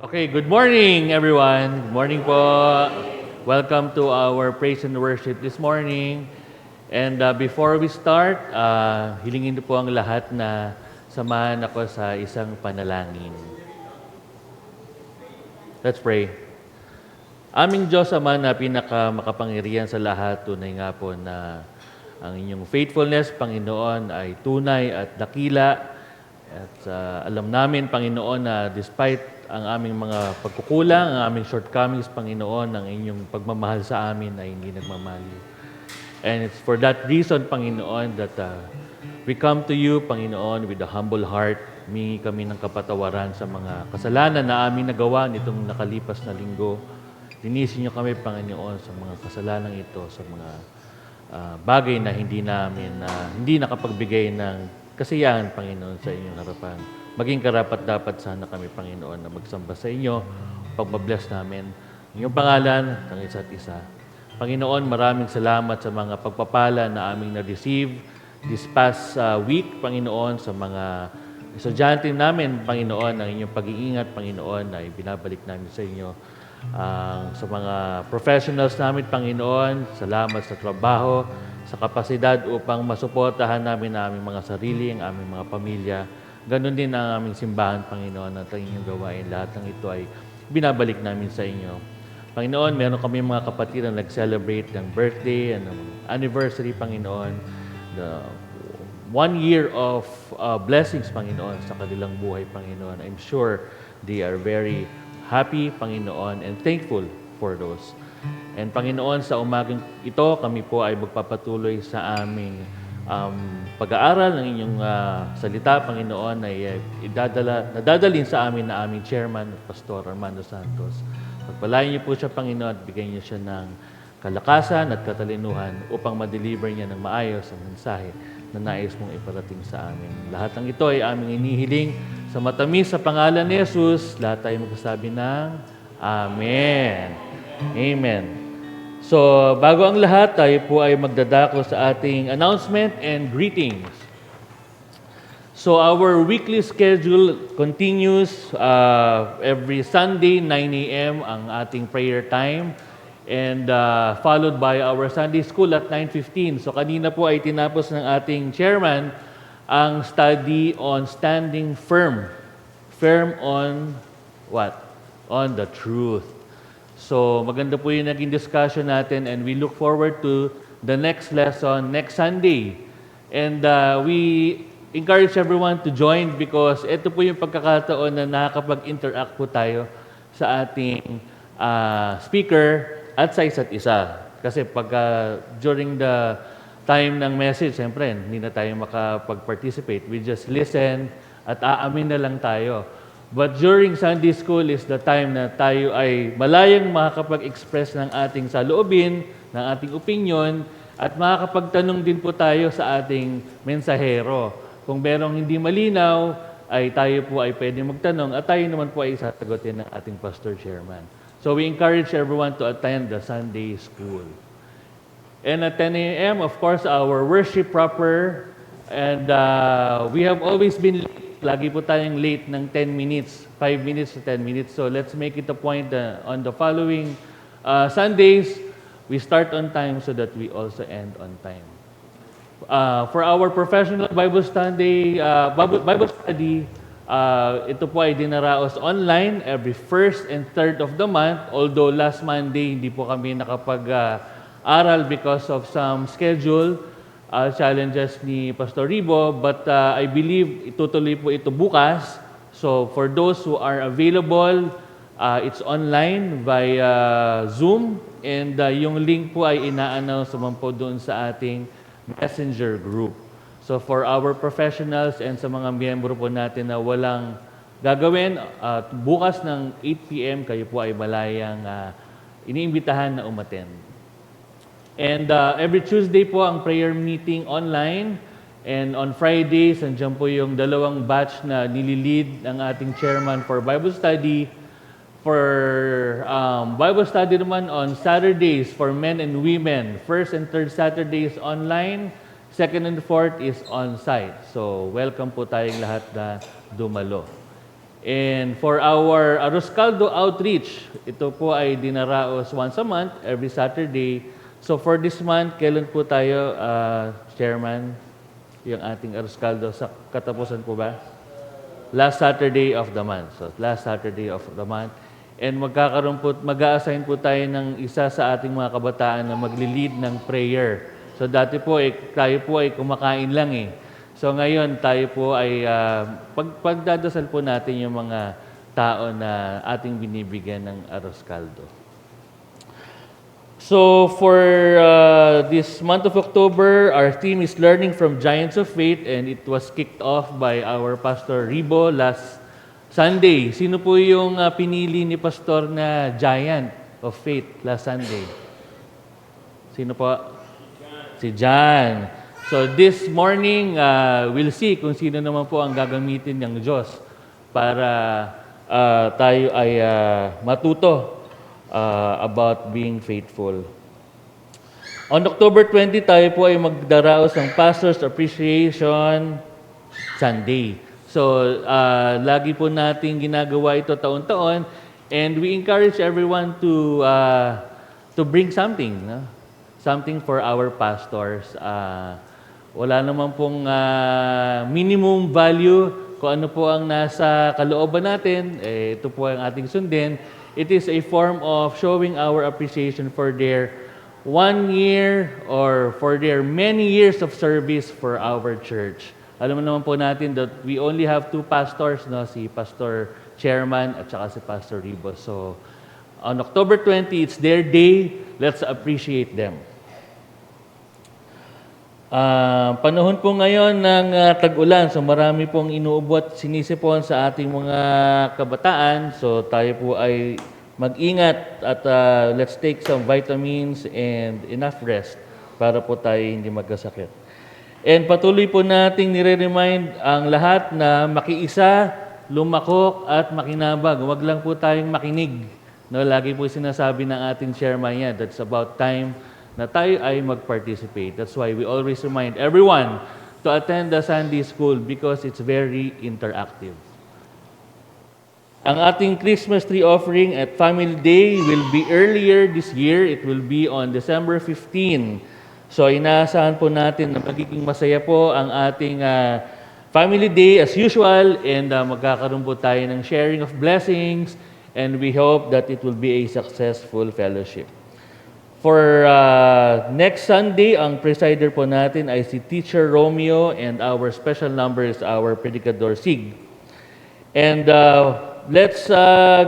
Okay, good morning everyone. Good morning po. Welcome to our praise and worship this morning. And before we start, hilingin po ang lahat na samahan ako sa isang panalangin. Let's pray. Aming Diyos Ama na pinakamakapangyarihan sa lahat, tunay nga po na ang inyong faithfulness, Panginoon, ay tunay at dakila. At alam namin, Panginoon, na despite ang aming mga pagkukulang, ang aming shortcomings, Panginoon, ang inyong pagmamahal sa amin ay hindi nagmamali. And it's for that reason, Panginoon, that we come to you, Panginoon, with a humble heart. Humingi kami ng kapatawaran sa mga kasalanan na aming nagawa nitong nakalipas na linggo. Linisin niyo kami, Panginoon, sa mga kasalanan ito, sa mga bagay na hindi nakapagbigay ng kasiyahan, Panginoon, sa inyong harapan. Maging karapat-dapat sana kami, Panginoon, na magsamba sa inyo, pagbabless namin ang iyong pangalan ng isa't isa. Panginoon, maraming salamat sa mga pagpapala na aming na-receive this past week, Panginoon, sa mga estudyante namin, Panginoon, ang inyong pag-iingat, Panginoon, ay binabalik namin sa inyo. Sa mga professionals namin, Panginoon, salamat sa trabaho, sa kapasidad upang masuportahan namin ang aming mga sarili, ang aming mga pamilya. Ganon din ang aming simbahan, Panginoon, at ang inyong gawain. Lahat ng ito ay binabalik namin sa inyo. Panginoon, meron kami mga kapatid na nag-celebrate ng birthday and anniversary, Panginoon. The 1 year of blessings, Panginoon, sa kanilang buhay, Panginoon. I'm sure they are very happy, Panginoon, and thankful for those. And Panginoon, sa umagang ito, kami po ay magpapatuloy sa aming pag-aaral ng inyong salita, Panginoon, ay nadadalhin sa amin na aming chairman, Pastor Armando Santos. Pagpalain niyo po siya, Panginoon, at bigyan niyo siya ng kalakasan at katalinuhan upang ma-deliver niya ng maayos ang mensahe na nais mong iparating sa amin. Lahat ng ito ay aming inihiling sa matamis sa pangalan ni Jesus. Lahat tayo magsasabi ng Amen. Amen. So, bago ang lahat, tayo po ay magdadako sa ating announcement and greetings. So, our weekly schedule continues every Sunday, 9 a.m. ang ating prayer time, and followed by our Sunday school at 9:15. So, kanina po ay tinapos ng ating chairman ang study on standing firm. Firm on what? On the truth. So, maganda po yung naging discussion natin, and we look forward to the next lesson next Sunday. And we encourage everyone to join because ito po yung pagkakataon na nakakapag-interact po tayo sa ating speaker at sa isa't isa. Kasi during the time ng message, siyempre, hindi na tayo makapag-participate. We just listen at aamin na lang tayo. But during Sunday School is the time na tayo ay malayang makakapag-express ng ating saloobin, ng ating opinion, at makakapagtanong din po tayo sa ating mensahero. Kung merong hindi malinaw, ay tayo po ay pwede magtanong at tayo naman po ay sasagutin ng ating pastor chairman. So we encourage everyone to attend the Sunday School. And at 10 a.m., of course, our worship proper, and we have always been late. Lagi po tayong late ng 10 minutes, 5 minutes to 10 minutes. So let's make it a point on the following Sundays, we start on time so that we also end on time. For our professional Bible study, ito po ay dinaraos online every first and third of the month. Although last Monday, hindi po kami nakapag-aral because of some schedule challenges ni Pastor Ribo, but I believe itutuloy po ito bukas. So for those who are available, it's online via Zoom, and yung link po ay ina-announce naman po doon sa ating messenger group. So for our professionals and sa mga miyembro po natin na walang gagawin, bukas ng 8 p.m. kayo po ay malayang iniimbitahan na umattend. And every Tuesday po ang prayer meeting online. And on Fridays, andyan po yung dalawang batch na nililid ng ating chairman for Bible study. For Bible study naman on Saturdays for men and women. First and third Saturdays online. Second and fourth is on-site. So welcome po tayong lahat na dumalo. And for our Aroscaldo outreach, ito po ay dinaraos once a month, every Saturday. So for this month, kailan po tayo, Chairman, yung ating Aroscaldo? Sa katapusan po ba? Last Saturday of the month. So last Saturday of the month. And mag-a-assign po tayo ng isa sa ating mga kabataan na magli-lead ng prayer. So dati po, tayo po ay kumakain lang eh. So ngayon tayo po ay pagdadasal po natin yung mga tao na ating binibigyan ng arroz caldo. So for this month of October, our theme is Learning from Giants of Faith, and it was kicked off by our Pastor Ribo last Sunday. Sino po yung pinili ni Pastor na Giant of Faith last Sunday? Sino po? Si John. So this morning, we'll see kung sino naman po ang gagamitin ng Diyos para tayo ay matuto about being faithful. On October 20, tayo po ay magdaraos ng Pastor's Appreciation Sunday. So lagi po natin ginagawa ito taon-taon, and we encourage everyone to bring something, no? Something for our pastors. Wala naman pong minimum value kung ano po ang nasa kalooban natin. Ito po ang ating sundin. It is a form of showing our appreciation for their 1 year or for their many years of service for our church. Alam mo naman po natin that we only have 2 pastors, no? Si Pastor Chairman at saka si Pastor Ribos. So, on October 20, it's their day. Let's appreciate them. Panahon po ngayon ng tag-ulan, so marami pong inuubot, sinisipon sa ating mga kabataan. So tayo po ay mag-ingat at let's take some vitamins and enough rest para po tayo hindi magkasakit. And patuloy po nating nire-remind ang lahat na makiisa, lumakok at makinabag. Huwag lang po tayong makinig. No, lagi po sinasabi ng ating chairman yan, that's about time na tayo ay mag-participate. That's why we always remind everyone to attend the Sunday school because it's very interactive. Ang ating Christmas tree offering at Family Day will be earlier this year. It will be on December 15. So inaasahan po natin na magiging masaya po ang ating Family Day as usual, and magkakaroon po tayo ng sharing of blessings, and we hope that it will be a successful fellowship. For next Sunday, ang presider po natin ay si Teacher Romeo, and our special number is our Predicador Sig. And let's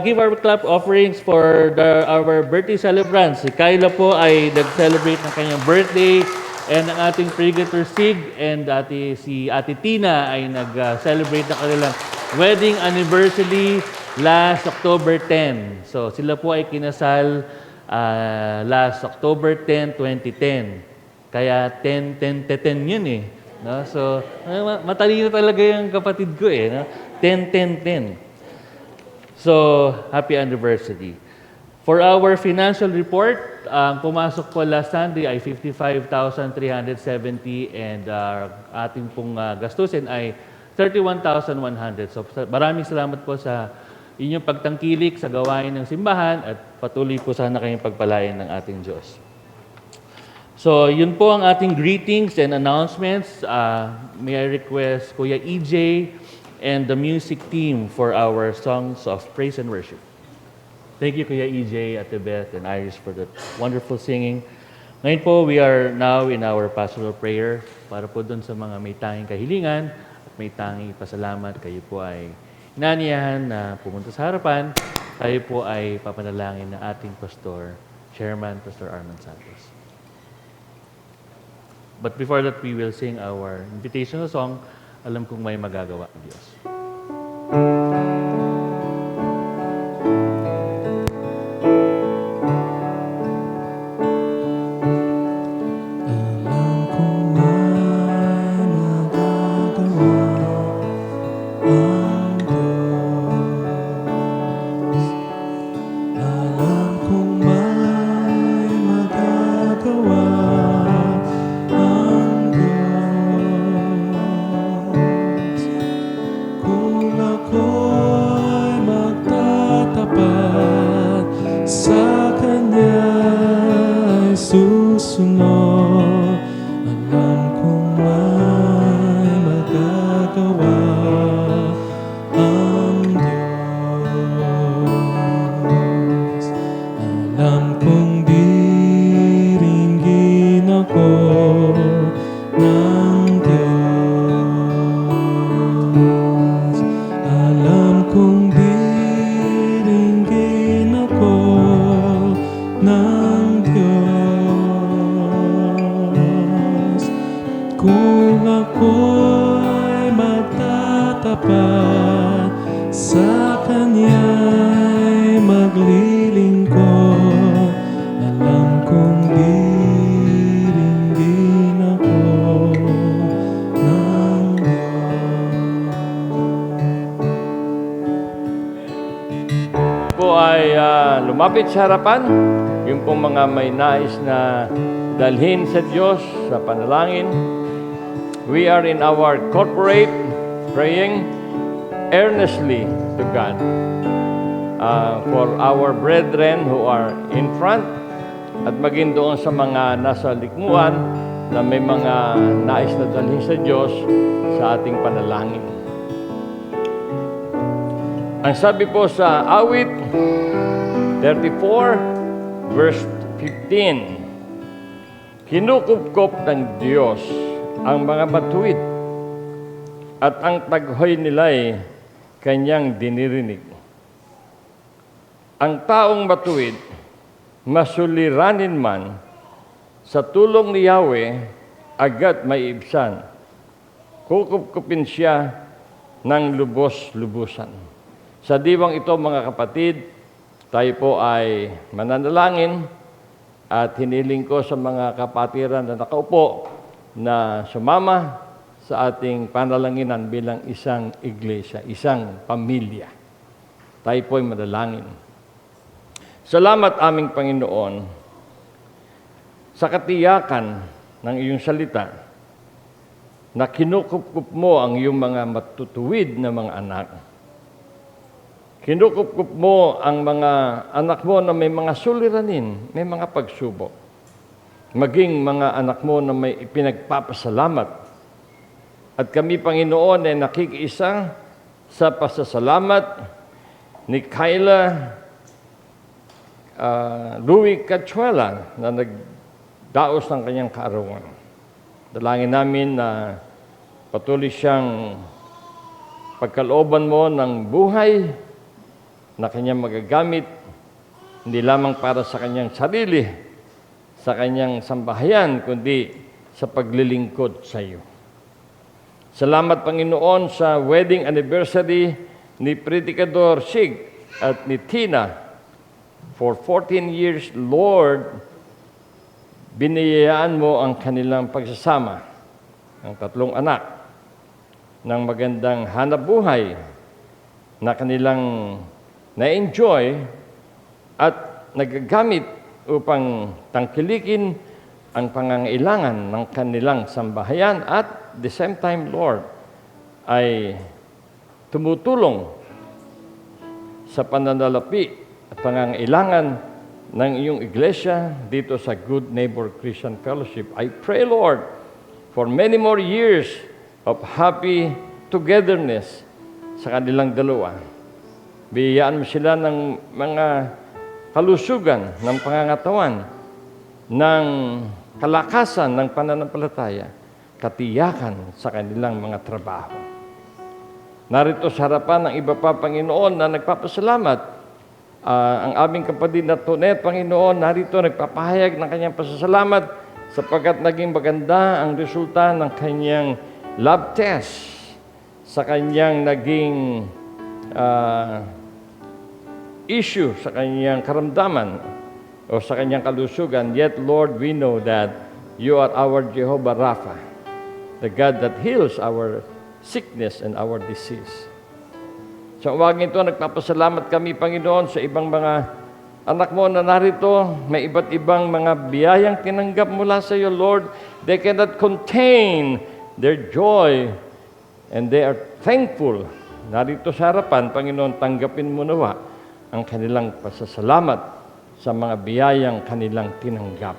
give our clap offerings for our birthday celebrants. Si Kyla po ay nag-celebrate ng kanyang birthday, and ang ating Predicador Sig and si Ate Tina ay nag-celebrate ng kanilang wedding anniversary last October 10. So sila po ay kinasal last October 10, 2010. Kaya 10-10-10 yun eh. No? So, matalino talaga yung kapatid ko eh. No? 10-10-10. So, happy anniversary. For our financial report, ang pumasok po last Sunday ay 55,370, and ating pong gastusin ay 31,100. So, maraming salamat po sa inyong pagtangkilik sa gawain ng simbahan, at patuloy po sana kayong pagpalain ng ating Diyos. So, yun po ang ating greetings and announcements. May I request Kuya EJ and the music team for our songs of praise and worship. Thank you, Kuya EJ, Ate Beth, and Iris for that wonderful singing. Ngayon po, we are now in our pastoral prayer para po dun sa mga may tanging kahilingan at may tanging pasalamat. Kayo po ay inaniyahan na pumunta sa harapan. Tayo po ay papanalangin ng ating pastor, Chairman Pastor Arman Santos. But before that, we will sing our invitational song, Alam Kong May Magagawa ang Diyos. Kung po ay lumapit sa harapan, yung pong mga may nais na dalhin sa Diyos sa panalangin. We are in our corporate praying earnestly to God for our brethren who are in front at maging doon sa mga nasa likmuan na may mga nais na dalhin sa Diyos sa ating panalangin. Ang sabi po sa awit 34 verse 15, kinukupkop ng Diyos ang mga matuwid at ang taghoy nila'y kanyang dinirinig. Ang taong matuwid, masuliranin man, sa tulong ni Yahweh, agad may ibsan. Kukupkupin siya ng lubos-lubusan. Sa diwang ito, mga kapatid, tayo po ay mananalangin at hiniling ko sa mga kapatiran na nakaupo na sumama sa ating panalanginan bilang isang iglesia, isang pamilya. Tayo po ay manalangin. Salamat aming Panginoon sa katiyakan ng iyong salita na kinukupkup mo ang iyong mga matutuwid na mga anak. Kinukupkup mo ang mga anak mo na may mga suliranin, may mga pagsubok. Maging mga anak mo na may ipinagpapasalamat. At kami, Panginoon, ay nakikiisa sa pasasalamat ni Kyla Louie Cachuela na nagdaos ng kanyang kaarawan. Dalangin namin na patuloy siyang pagkalooban mo ng buhay na kanyang magagamit, hindi lamang para sa kanyang sarili, sa kanyang sambahayan, kundi sa paglilingkod sa iyo. Salamat, Panginoon, sa wedding anniversary ni Predicador Sig at ni Tina. For 14 years, Lord, biniyayaan mo ang kanilang pagsasama, ng tatlong anak, ng magandang hanapbuhay na kanilang na-enjoy at nagagamit upang tangkilikin ang pangangailangan ng kanilang sambahayan at the same time, Lord, ay tumutulong sa pananalapi at pangangailangan ng iyong iglesia dito sa Good Neighbor Christian Fellowship. I pray, Lord, for many more years of happy togetherness sa kanilang dalawa. Biyayaan mo sila ng mga kalusugan ng pangangatawan, ng kalakasan ng pananampalataya, katiyakan sa kanilang mga trabaho. Narito sa harapan ng iba pa, Panginoon, na nagpapasalamat. Ang aming kapatid na Tonet, Panginoon, narito nagpapahayag ng kanyang pasasalamat sapagkat naging maganda ang resulta ng kanyang lab test, sa kanyang naging issue sa kanyang karamdaman o sa kanyang kalusugan. Yet, Lord, we know that you are our Jehovah Rapha, the God that heals our sickness and our disease. Sa uwagin ito, nagpapasalamat kami, Panginoon, sa ibang mga anak mo na narito. May iba't ibang mga biyayang tinanggap mula sa iyo, Lord. They cannot contain their joy and they are thankful. Narito sa harapan, Panginoon, tanggapin mo nawa ang kanilang pasasalamat sa mga biyayang kanilang tinanggap.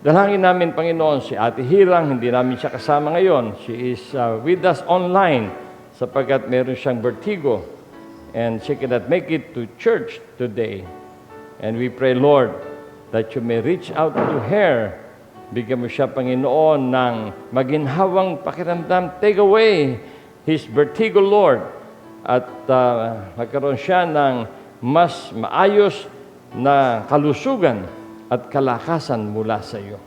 Dalangin namin, Panginoon, si Ate Hirang, hindi namin siya kasama ngayon. She is with us online sapagkat meron siyang vertigo and she cannot make it to church today. And we pray, Lord, that you may reach out to her. Bigyan mo siya, Panginoon, ng maginhawang pakiramdam. Take away his vertigo, Lord. At magkaroon siya ng mas maayos na kalusugan at kalakasan mula sa iyo.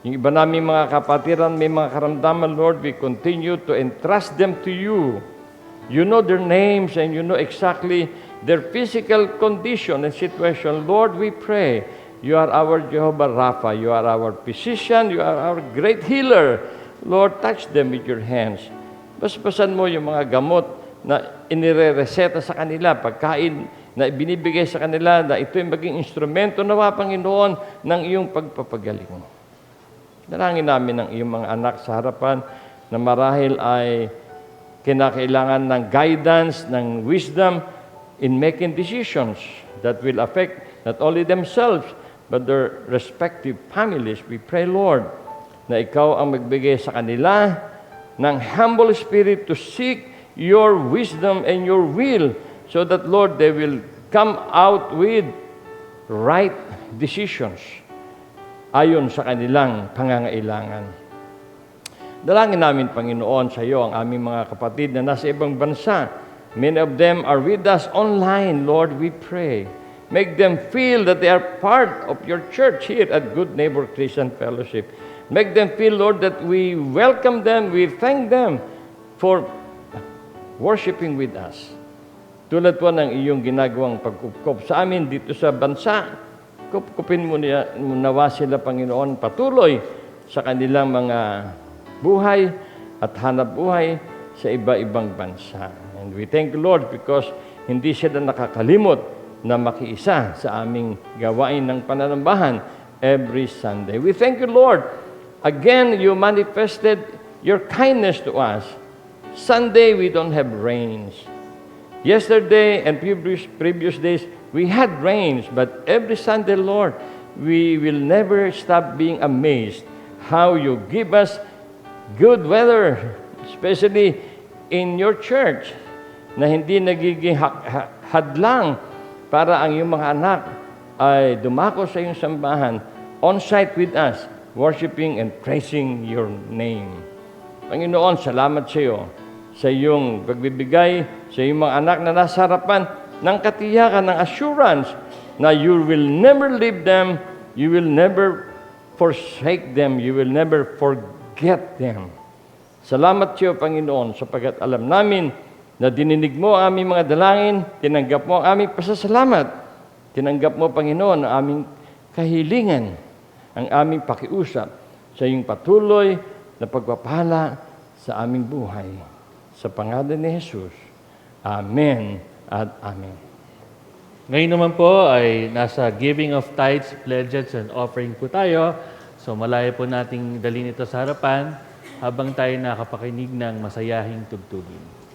Yung iba namin mga kapatiran, may mga karamdaman, Lord, we continue to entrust them to you. You know their names and you know exactly their physical condition and situation. Lord, we pray, you are our Jehovah Rapha, you are our physician, you are our great healer. Lord, touch them with your hands. Basbasan mo yung mga gamot na inirereseta sa kanila, pagkain na binibigay sa kanila, na ito'y maging instrumento nawa, Panginoon, ng iyong pagpapagaling. Dalangin namin ang iyong mga anak sa harapan na marahil ay kinakailangan ng guidance, ng wisdom in making decisions that will affect not only themselves, but their respective families. We pray, Lord, na ikaw ang magbigay sa kanila ng humble spirit to seek your wisdom and your will so that, Lord, they will come out with right decisions ayon sa kanilang pangangailangan. Dalangin namin, Panginoon, sa iyo ang aming mga kapatid na nasa ibang bansa. Many of them are with us online, Lord, we pray. Make them feel that they are part of your church here at Good Neighbor Christian Fellowship. Make them feel, Lord, that we welcome them, we thank them for worshiping with us. Tulad po ng iyong ginagawang pagkupkop sa amin dito sa bansa, kupkupin mo nawa sila, Panginoon, patuloy sa kanilang mga buhay at hanap buhay sa iba-ibang bansa. And we thank you, Lord, because hindi sila nakakalimot na makiisa sa aming gawain ng pananambahan every Sunday. We thank you, Lord. Again, you manifested your kindness to us. Sunday, we don't have rains. Yesterday and previous days, we had rains, but every Sunday, Lord, we will never stop being amazed how you give us good weather, especially in your church, na hindi nagiging hadlang para ang iyong mga anak ay dumako sa iyong sambahan, on-site with us, worshiping and praising your name. Panginoon, salamat sa iyo sa iyong pagbibigay sa iyong mga anak na nasa harapan ng katiyakan, ng assurance na you will never leave them, you will never forsake them, you will never forget them. Salamat sa iyo, Panginoon, sapagkat alam namin na dininig mo ang aming mga dalangin, tinanggap mo ang aming pasasalamat, tinanggap mo, Panginoon, ang aming kahilingan, ang aming pakiusap sa iyong patuloy na pagpapala sa aming buhay. Sa pangalan ni Jesus. Amen at Amen. Ngayon naman po ay nasa giving of tithes, pledges, and offering po tayo. So malayo po nating dalhin ito sa harapan habang tayo nakapakinig ng masayahing tugtugin.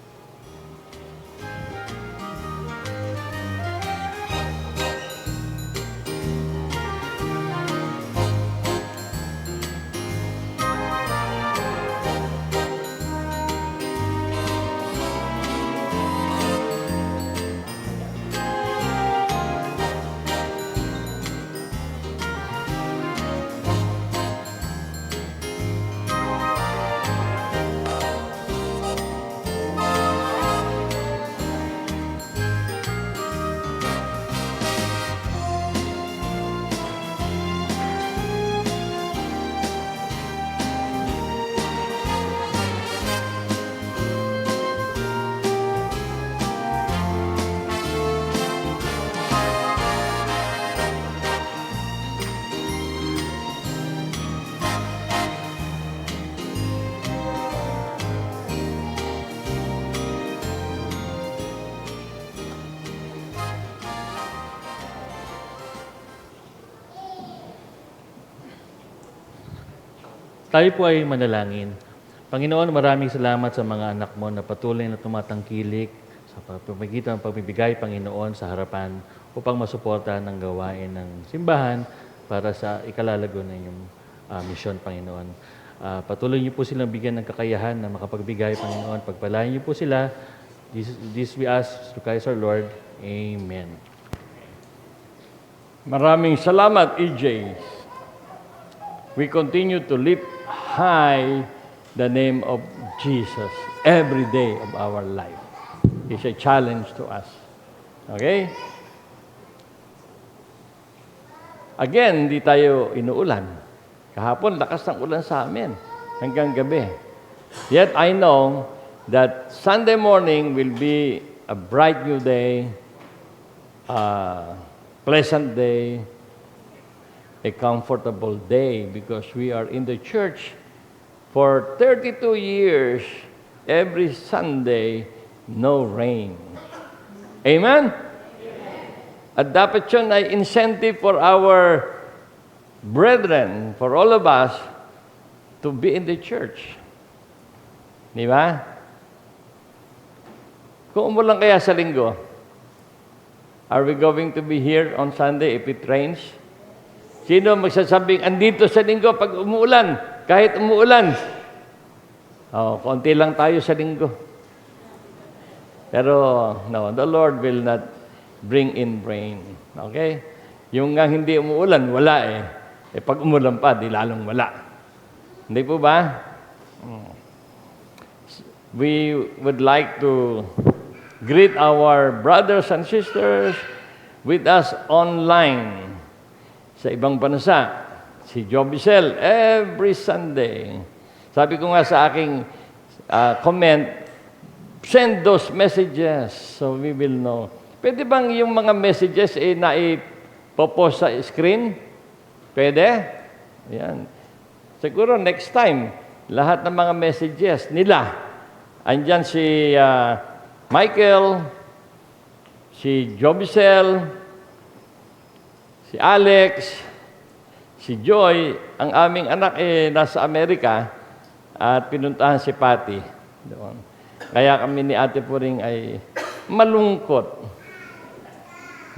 Tayo po ay manalangin. Panginoon, maraming salamat sa mga anak mo na patuloy na tumatangkilik sa pamamagitan ng pagbibigay, Panginoon, sa harapan upang masuportahan ang gawain ng simbahan para sa ikalalago ng iyong misyon, Panginoon. Patuloy niyo po silang bigyan ng kakayahan na makapagbigay, Panginoon. Pagpalain niyo po sila. This we ask through Christ our Lord. Amen. Maraming salamat, EJ. We continue to lift high the name of Jesus every day of our life. It's a challenge to us. Okay? Again, hindi tayo inuulan. Kahapon, lakas ng ulan sa amin hanggang gabi. Yet I know that Sunday morning will be a bright new day, a pleasant day, a comfortable day because we are in the church for 32 years. Every Sunday, no rain. Amen? At dapat yun ay incentive for our brethren, for all of us, to be in the church. Di ba? Kung umulan kaya sa linggo, are we going to be here on Sunday if it rains? Sino magsasabing, andito sa linggo pag umuulan, kahit umuulan? Oh, konti lang tayo sa linggo. Pero, no, the Lord will not bring in rain. Okay? Yung nga hindi umuulan, wala eh. Eh pag umulan pa, di lalong wala. Hindi po ba? We would like to greet our brothers and sisters with us online sa ibang bansa. Si Jobicel, every Sunday. Sabi ko nga sa aking comment, send those messages so we will know. Pwede bang yung mga messages naipopost sa screen? Pwede? Ayan. Siguro next time, lahat ng mga messages nila, andyan si Michael, si Jobicel, si Alex, si Joy, ang aming anak nasa Amerika at pinuntahan si Patty doon. Kaya kami ni Ate Puring ay malungkot.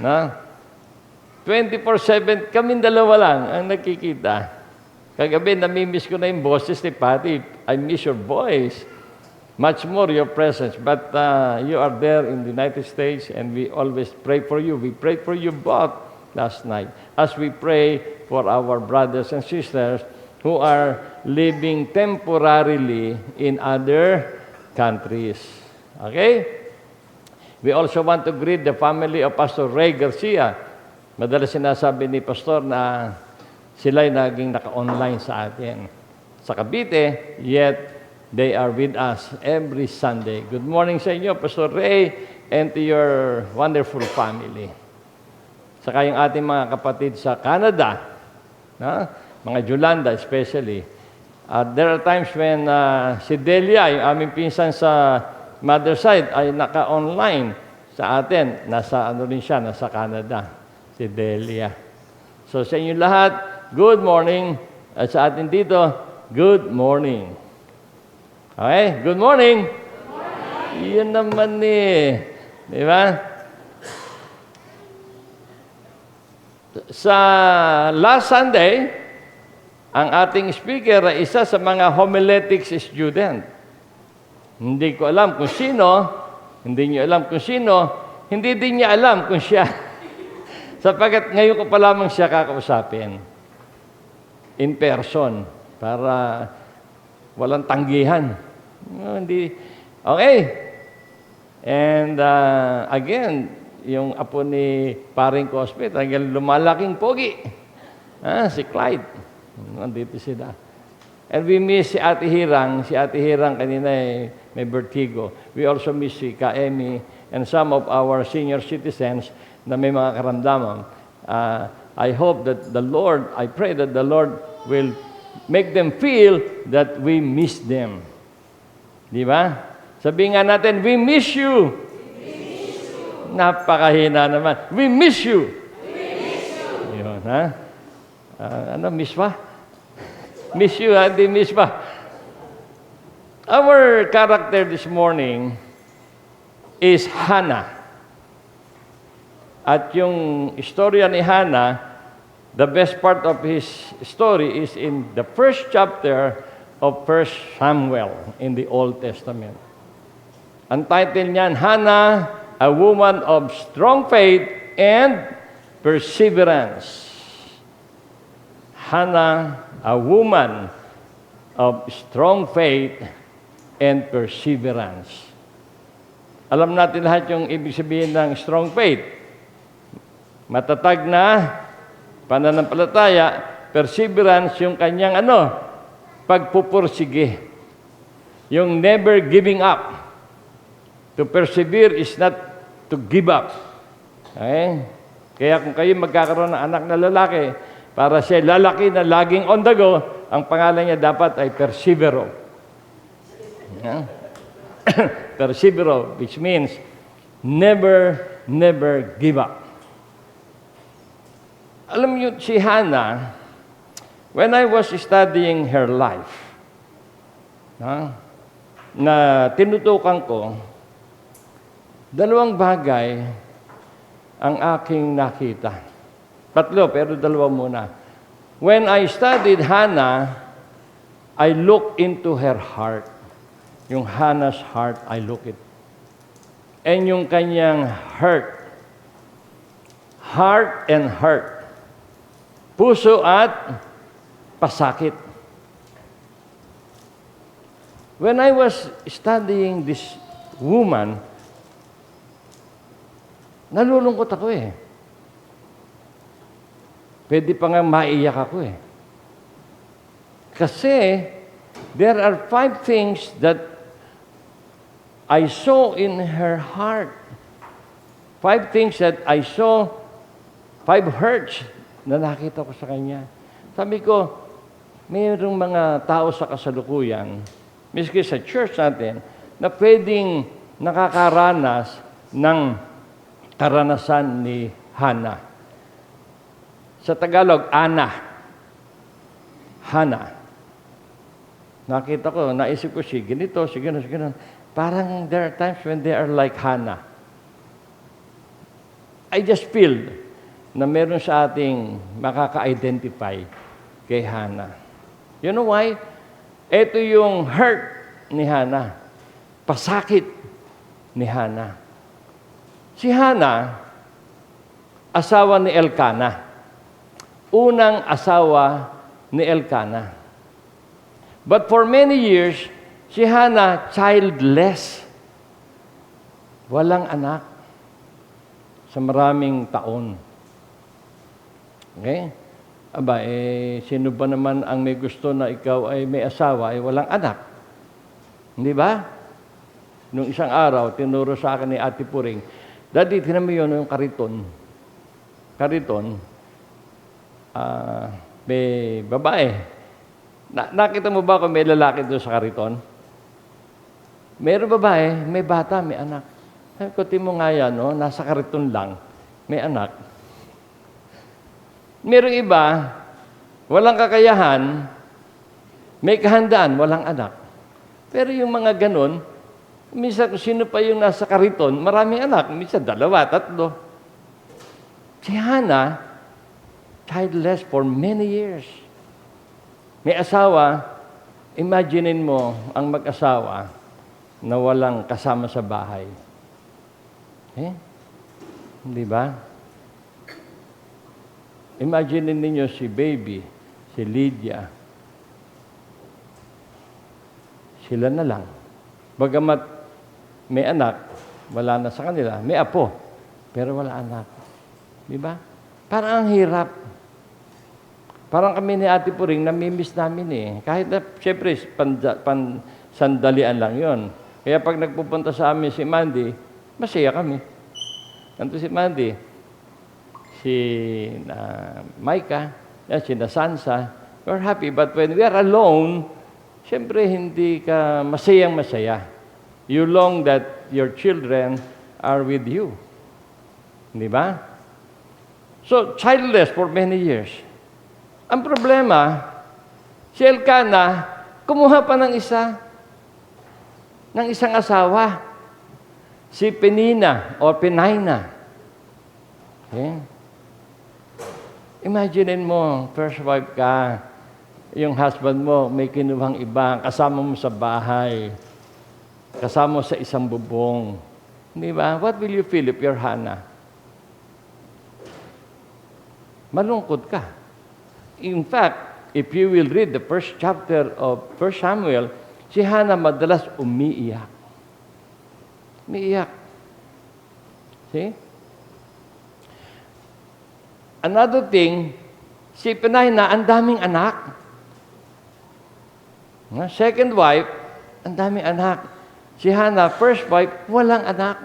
Na? 24/7, kaming dalawa lang ang nakikita. Kagabi, namimiss ko na yung boses ni Patty. I miss your voice. Much more your presence. But you are there in the United States and we always pray for you. We prayed for you both last night as we pray for our brothers and sisters who are living temporarily in other countries. Okay? We also want to greet the family of Pastor Ray Garcia. Madalas sinasabi ni Pastor na sila'y naging naka-online sa atin sa Cavite, yet they are with us every Sunday. Good morning sa inyo, Pastor Ray, and to your wonderful family. Saka yung ating mga kapatid sa Canada, mga Yolanda especially. There are times when si Delia, yung aming pinsan sa mother side, ay naka-online sa atin. Nasa nasa Canada, si Delia. So sa inyo lahat, good morning. At sa atin dito, good morning. Okay? Good morning. Good morning. Yun naman Di ba? Sa last Sunday, ang ating speaker ay isa sa mga homiletics student. Hindi ko alam kung sino, hindi niyo alam kung sino, hindi din niya alam kung siya. Sapagkat ngayon ko pa lamang siya kakausapin. In person. Para walang tanggihan. Hindi. Okay. And again, yung apo ni Paring Cosme, talagang lumalaking pogi. Si Clyde. Nandito sila. And we miss si Ate Hirang. Si Ate Hirang kanina may vertigo. We also miss si Kaemi and some of our senior citizens na may mga karamdaman. I hope that the Lord, I pray that the Lord will make them feel that we miss them. Di ba? Sabihin nga natin, we miss you. We miss you. Napakahina naman. We miss you. We miss you. Yun, ha? Miss pa? Miss you, ha? Di miss pa. Our character this morning is Hannah. At yung istorya ni Hannah, the best part of his story is in the first chapter of 1 Samuel in the Old Testament. Ang title niyan, Hannah, a woman of strong faith and perseverance. Hannah, a woman of strong faith and perseverance. Alam natin lahat yung ibig sabihin ng strong faith. Matatag na pananampalataya, perseverance yung kanyang pagpupursige. Yung never giving up. To persevere is not to give up. Okay? Kaya kung kayo magkakaroon ng anak na lalaki, para siya lalaki na laging on the go, ang pangalan niya dapat ay persevero. Yeah? Persevero, which means never give up. Alam niyo, si Hannah, when I was studying her life, na tinutukan ko, dalawang bagay ang aking nakita. Tatlo, pero dalawa muna. When I studied Hannah, I looked into her heart. Yung Hannah's heart, I look it. And yung kanyang heart and heart. Puso at pasakit. When I was studying this woman, nalulungkot ako eh. Pwede pa nga maiyak ako eh. Kasi, there are 5 things that I saw in her heart. 5 things that I saw, 5 hurts na nakita ko sa kanya. Sabi ko, mayroong mga tao sa kasalukuyan, miski sa church natin, na pwedeng nakakaranas ng karanasan ni Hannah. Sa Tagalog, Hannah. Nakita ko, naisip ko, si ganito, si ganun. Parang there are times when they are like Hannah. I just feel na meron sa ating makaka-identify kay Hannah. You know why? Ito yung hurt ni Hannah. Pasakit ni Hannah. Si Hannah, asawa ni Elkanah. Unang asawa ni Elkanah. But for many years, si Hannah childless. Walang anak sa maraming taon. Okay? Aba, sino ba naman ang may gusto na ikaw ay may asawa ay walang anak? Hindi ba? Nung isang araw, tinuro sa akin ni Ate Puring, Daddy, tinan mo yun, yung kariton. May babae. Nakita mo ba kung may lalaki doon sa kariton? Meron babae, may bata, may anak. Sabi ko, mo nga yan, no? Nasa kariton lang, may anak. Merong iba, walang kakayahan, may kahandaan, walang anak. Pero yung mga ganun, minsan kung sino pa yung nasa kariton, maraming anak, minsan 2, 3. Si Hannah, childless for many years. May asawa, imaginein mo ang mag-asawa na walang kasama sa bahay. Hindi ba? Imaginein ninyo si baby, si Lydia. Sila na lang. Bagamat may anak, wala na sa kanila. May apo, pero wala anak. Di ba? Parang ang hirap. Parang kami ni Ate Puring, namimiss namin eh. Kahit na, siyempre, sandalian lang yon. Kaya pag nagpupunta sa amin si Mandy, masaya kami. Ganito si Mandy, si Micah, si Sansa, we're happy. But when we are alone, siyempre hindi ka masayang-masaya. You long that your children are with you. Di ba? So, childless for many years. Ang problema, si Elkanah, kumuha pa ng isang asawa. Si Penina o Penina. Okay? Imaginein mo, first wife ka, yung husband mo, may kinuhang iba, kasama mo sa bahay, kasama mo sa isang bubong. Di ba? What will you feel if you're Hannah? Malungkot ka. In fact, if you will read the first chapter of 1 Samuel, si Hannah madalas umiiyak. Umiiyak. See? Another thing, si Penina, ang daming anak. Second wife, ang daming anak. Si Hannah, first wife, walang anak.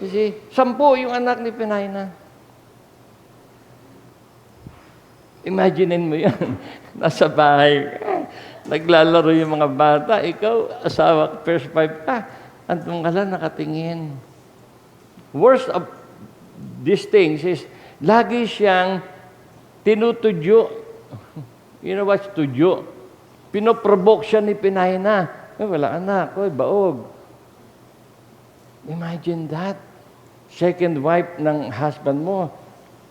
You see, 10 yung anak ni Penina. Imaginein mo yan. Nasa bahay. Naglalaro yung mga bata. Ikaw, asawa, first five ka. Andun ka lang nakatingin. Worst of these things is, lagi siyang tinutudyo. You know what's tudyo? Pinoprovoke siya ni Penina. Wala anak, baog. Imagine that. Second wife ng husband mo,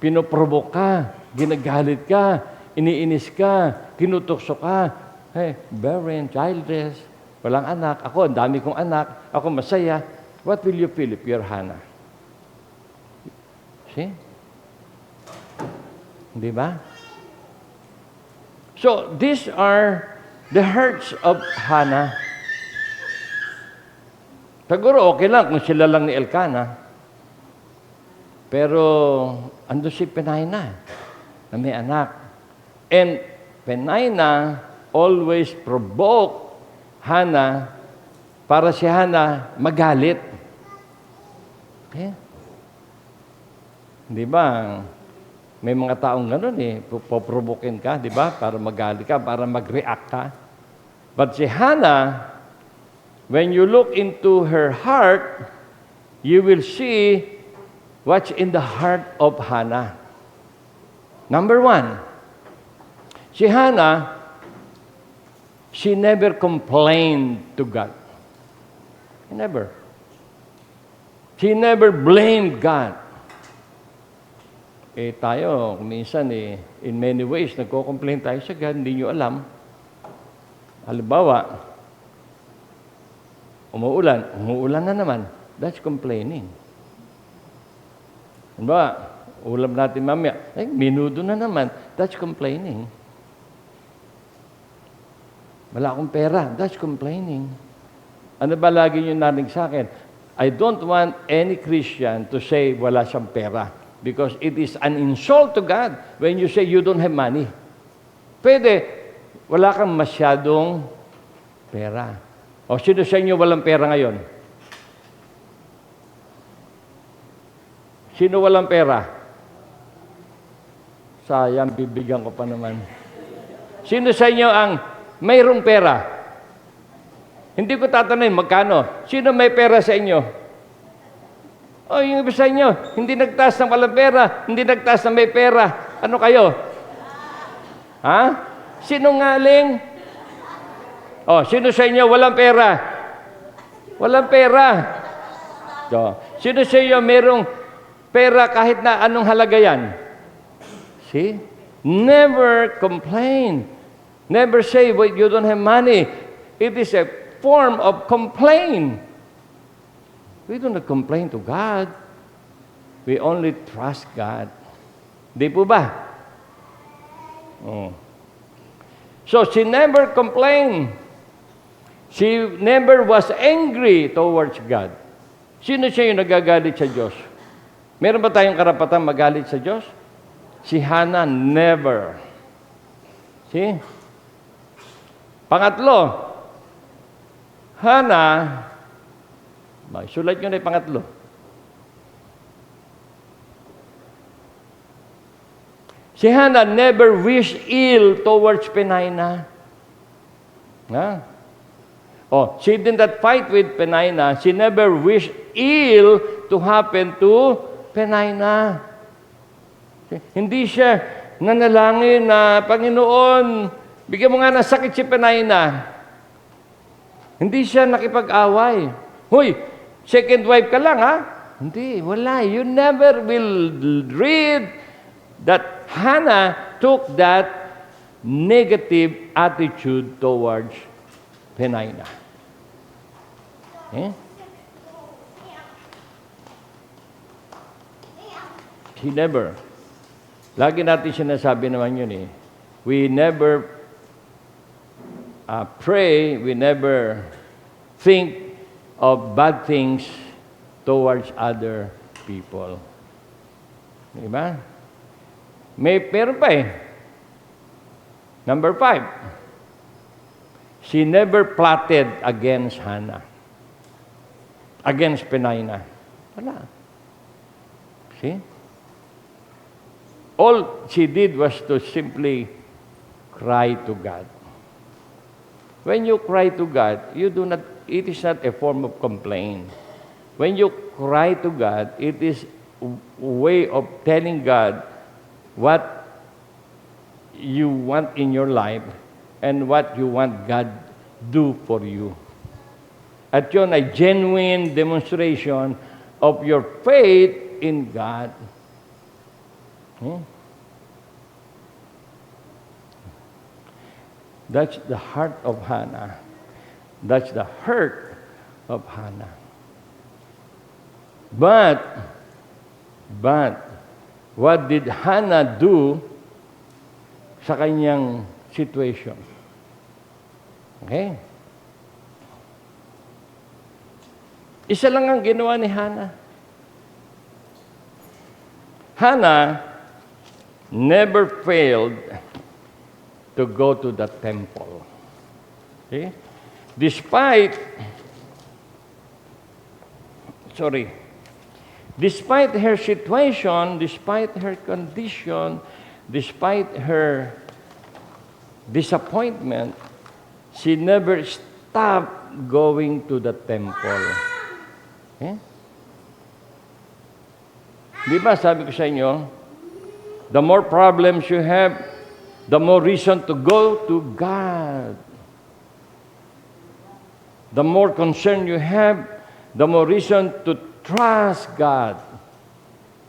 pinoprovoke ka, ginagalit ka, iniinis ka, kinutukso ka. Hey, barren, childless, walang anak. Ako, ang dami kong anak. Ako masaya. What will you feel if you're Hannah? See? Di ba? So, these are the hurts of Hannah. Siguro okay lang kung sila lang ni Elkanah. Pero, ando si Penina na may anak. And Penina always provoke Hannah para si Hannah magalit. Okay? Di ba? May mga taong gano'n poprovokin ka, di ba? Para magalit ka, para mag-react ka. But si Hannah, when you look into her heart, you will see what's in the heart of Hannah. Number one, si Hannah, she never complained to God. Never. She never blamed God. Tayo, minsan in many ways, nagko-complain tayo sa God, hindi nyo alam. Halimbawa, umuulan na naman. That's complaining. Halimbawa, ulam natin mamaya, minudo na naman. That's complaining. Wala akong pera. That's complaining. Ano ba lagi nyo narinig sa akin? I don't want any Christian to say wala siyang pera. Because it is an insult to God when you say you don't have money. Pwede, wala kang masyadong pera. O sino sa inyo walang pera ngayon? Sino walang pera? Sayang, bibigyan ko pa naman. Sino sa inyo ang mayroong pera? Hindi ko tatanungin, magkano? Sino may pera sa inyo? O, yung iba sa inyo, hindi nagtaas ng walang pera, hindi nagtaas ng may pera. Ano kayo? Ha? Sinungaling? O, sino sa inyo walang pera? Walang pera. So, sino sa inyo mayroong pera kahit na anong halaga yan? See? Never complain. Never say, wait, you don't have money. It is a form of complaint. We do not complain to God. We only trust God. Di po ba? Oh. So, she never complained. She never was angry towards God. Sino siya yung nagagalit sa Diyos? Meron ba tayong karapatan magalit sa Diyos? Si Hannah, never. See? Pangatlo, Hannah, sulat nyo na yung pangatlo. Si Hannah never wished ill towards Penina. She did not fight with Penina. She never wished ill to happen to Penina. Hindi siya nanalangin na, Panginoon, bigyan mo nga ng sakit si Penina. Hindi siya nakipag-away. Hoy, second wife ka lang, ha? Hindi, wala. You never will read that Hannah took that negative attitude towards Penina. She never. Lagi natin sinasabi naman yun We never pray, we never think of bad things towards other people. Diba? Meron pa Number 5. She never plotted against Hannah. Against Penina. Wala. See? All she did was to simply cry to God. when you cry to God, it is not a form of complaint. When you cry to God, it is a way of telling God what you want in your life and what you want God do for you. At yun ay genuine demonstration of your faith in God. That's the heart of Hannah. That's the hurt of Hannah. But, what did Hannah do sa kanyang situation? Okay? Isa lang ang ginawa ni Hannah. Hannah never failed to go to the temple. Okay? Despite her situation, despite her condition, despite her disappointment, she never stopped going to the temple. Okay? Di ba sabi ko sa inyo, the more problems you have, the more reason to go to God. The more concern you have, the more reason to trust God.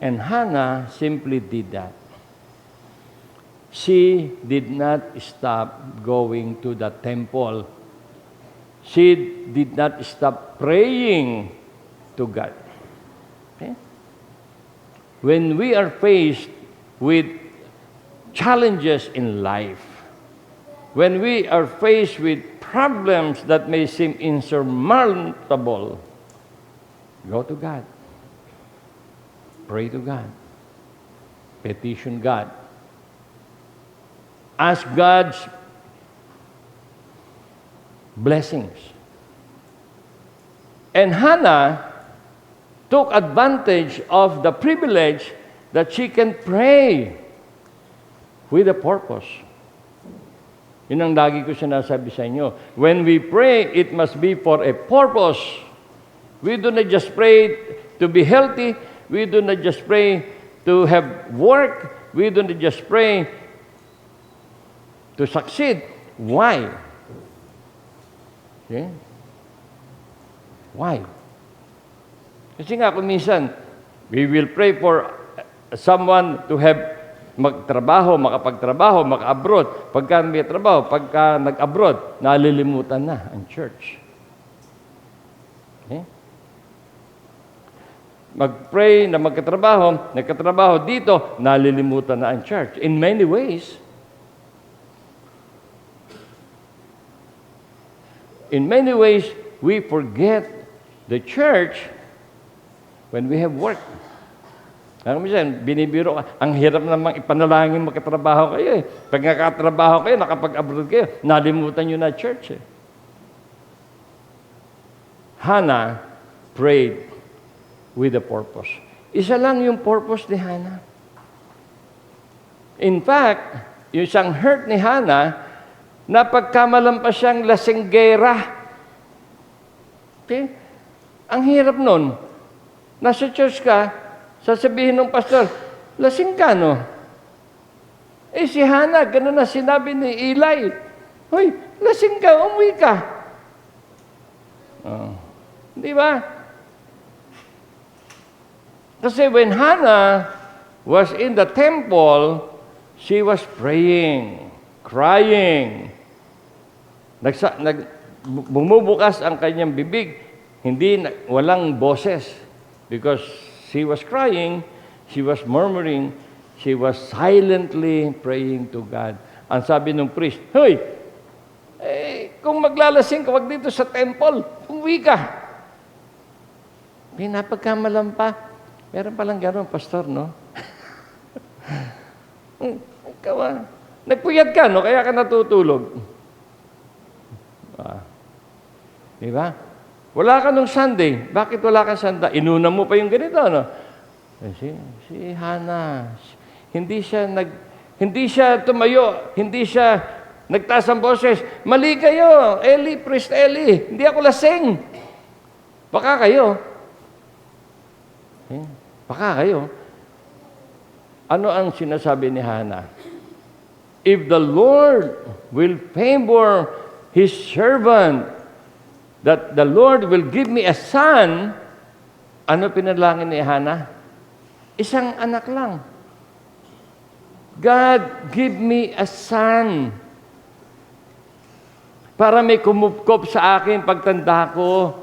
And Hannah simply did that. She did not stop going to the temple. She did not stop praying to God. Okay? When we are faced with challenges in life, when we are faced with problems that may seem insurmountable, go to God. Pray to God. Petition God. Ask God's blessings. And Hannah took advantage of the privilege that she can pray with a purpose. Yun ang lagi ko sinasabi sa inyo. When we pray, it must be for a purpose. We do not just pray to be healthy. We do not just pray to have work. We do not just pray to succeed. Why? Okay? Why? Kasi nga kung minsan, we will pray for someone to have magtrabaho, makapagtrabaho, maka-abroad. Pagka may trabaho, pagka nag-abroad, nalilimutan na ang church. Okay? Mag-pray na nagkatrabaho dito, nalilimutan na ang church. In many ways, we forget the church when we have work. Ang minsan, binibiro ka, ang hirap namang ipanalangin makatrabaho kayo eh. Pag nakatrabaho kayo, nakapag-abroad kayo, nalimutan nyo na church eh. Hannah prayed with a purpose. Isa lang yung purpose ni Hannah. In fact, yung isang hurt ni Hannah, napagkamalampas siyang lasinggera. Okay? Ang hirap nun. Nasa church ka, sasabihin ng pastor, lasing ka, no? Eh, si Hannah, gano'n na sinabi ni Eli. Hoy, lasing ka, umuwi ka. Di ba? Kasi when Hannah was in the temple, she was praying, crying. Bumubukas ang kanyang bibig, walang boses. Because she was crying, she was murmuring, she was silently praying to God. Ang sabi ng priest, hoy, kung maglalasing ka, wag dito sa temple, umuwi ka. Pinapagkamalan pa. Meron palang gano'n, pastor, no? Nagpuyat ka, no? Kaya ka natutulog. Di ba? Wala ka nung Sunday. Bakit wala ka Sunday? Inuna mo pa yung ganito, no? Si Hannah, hindi siya tumayo, hindi siya Nagtaas ang boses, mali kayo, Eli, priest Eli, hindi ako lasing. Baka kayo. Baka kayo. Ano ang sinasabi ni Hannah? If the Lord will favor His servant, that the Lord will give me a son, ano pinalangin ni Hannah? Isang anak lang. God, give me a son. Para may kumupkop sa akin pagtanda ko.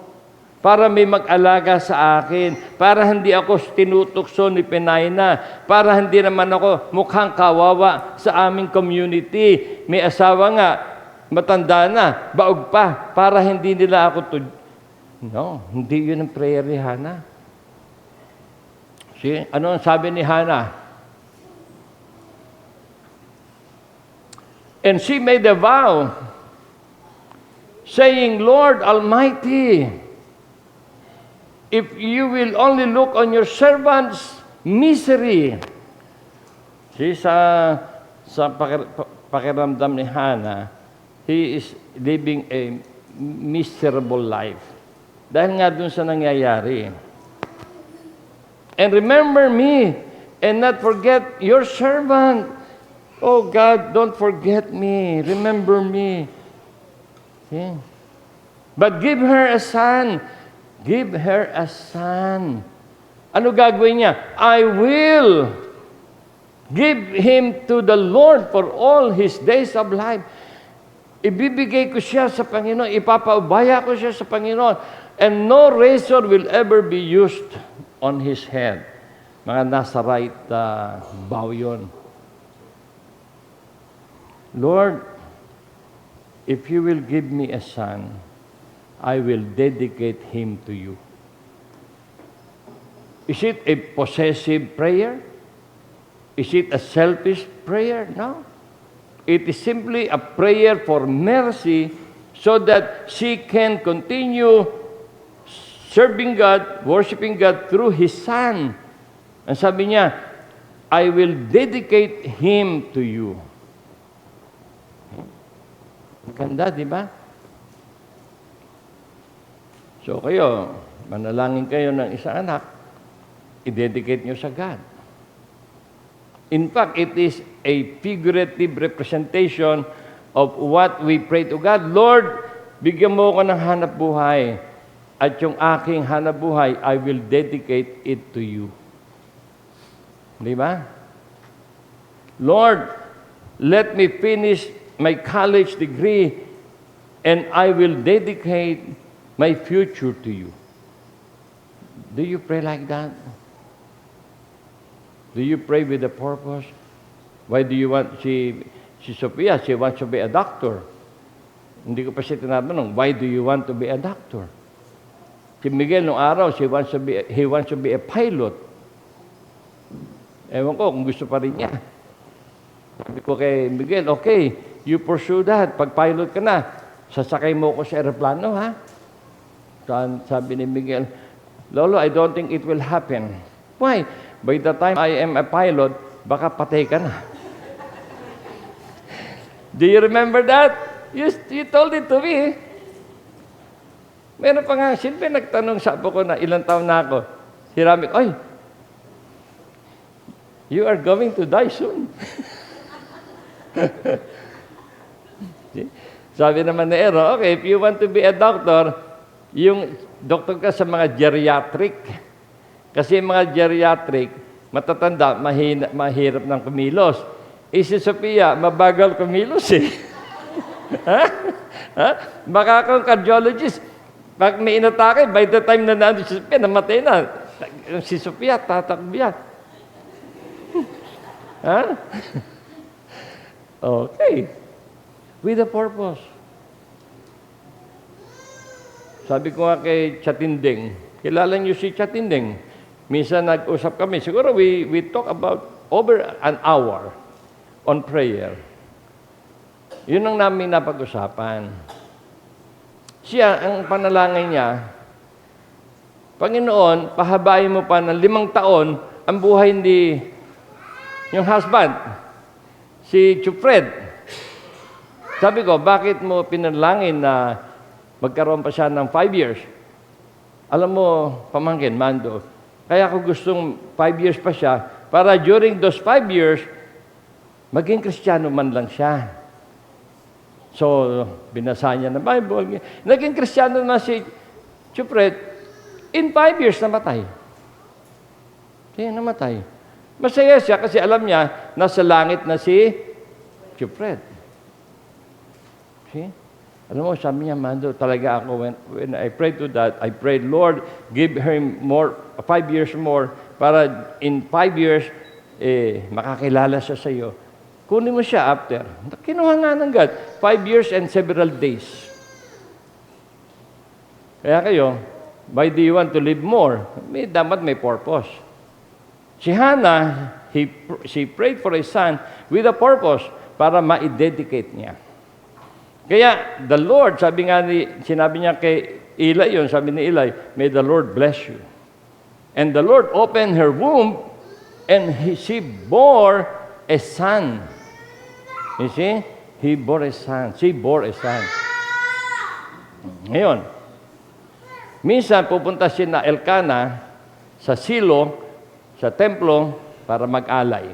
Para may mag-alaga sa akin. Para hindi ako tinutukso ni Penina. Para hindi naman ako mukhang kawawa sa aming community. May asawa nga, matanda na, baog pa. Para hindi nila ako No, hindi yun ang prayer ni Hannah. See, ano ang sabi ni Hannah? And she made a vow, saying, Lord Almighty, if you will only look on your servant's misery. See, sa pakiramdam ni Hannah, he is living a miserable life. Dahil nga dun sa nangyayari. And remember me, and not forget your servant. Oh God, don't forget me. Remember me. See? But give her a son. Give her a son. Ano gagawin niya? I will give him to the Lord for all his days of life. Ibibigay ko siya sa Panginoon. Ipapaubaya ko siya sa Panginoon. And no razor will ever be used on his head. Mga nasa right bow yun. Lord, if you will give me a son, I will dedicate him to you. Is it a possessive prayer? Is it a selfish prayer? No. It is simply a prayer for mercy so that she can continue serving God, worshiping God through His Son. Ang sabi niya, I will dedicate him to you. Ganda, di ba? So kayo, manalangin kayo ng isang anak, i-dedicate nyo sa God. In fact, it is a figurative representation of what we pray to God. Lord, bigyan mo ko ng hanap buhay. At yung aking hanap buhay, I will dedicate it to you. Di ba? Lord, let me finish my college degree and I will dedicate my future to you. Do you pray like that? Do you pray with a purpose? Why do you want, si Sophia, she wants to be a doctor. Hindi ko pa siya tinatanong, why do you want to be a doctor? Si Miguel, nung araw, he wants to be a pilot. Ewan ko kung gusto pa rin niya. Sabi ko kay Miguel, okay, you pursue that. Pag pilot ka na, sasakay mo ko sa aeroplano, ha? Sabi ni Miguel, Lolo, I don't think it will happen. Why? By the time I am a pilot, baka patay ka na. Do you remember that? You told it to me. Meron pa nga, siyempre nagtanong sa apo ko na ilang taon na ako. Si Ramik, oy, you are going to die soon. Sabi naman ni Ero, okay, if you want to be a doctor, yung doktor ka sa mga geriatric. Kasi mga geriatric, matatanda, mahirap ng kumilos. Si Sophia, mabagal kumilos eh. Baka kung cardiologist, pag may inatake, by the time na nandun si Sophia, namatay na. Si Sophia, tatakbo yan. Okay. With a purpose. Sabi ko nga kay Chatinding, kilala niyo si Chatinding? Minsan nag-usap kami. Siguro we talk about over an hour on prayer. Yun ang namin napag-usapan. Siya, ang panalangin niya, Panginoon, pahabain mo pa ng 5 taon ang buhay yung husband, si Chufred. Sabi ko, bakit mo pinalangin na magkaroon pa siya ng 5 years? Alam mo, pamangkin, Mando, kaya ako gustong 5 years pa siya para during those 5 years, maging Kristiyano man lang siya. So, binasa niya ng Bible. Naging Kristiyano na si Chupret, in 5 years namatay. Kaya namatay. Masaya siya kasi alam niya, nasa langit na si Chupret. See? Alam mo, sabi niya, Mando, talaga ako, when I prayed to that, I prayed, Lord, give him more, 5 years more, para in 5 years, makakilala siya sa iyo. Kunin mo siya after. Kinuha nga ng God, 5 years and several days. Kaya kayo, why do you want to live more? Dapat may purpose. Si Hannah, she prayed for a son with a purpose para ma-dedicate niya. Kaya, the Lord, sinabi niya kay Eli yun, sabi ni Eli, may the Lord bless you. And the Lord opened her womb, and she bore a son. You see? He bore a son. She bore a son. Ngayon, minsan pupunta si na Elkanah sa Silo, sa templo, para mag-alay.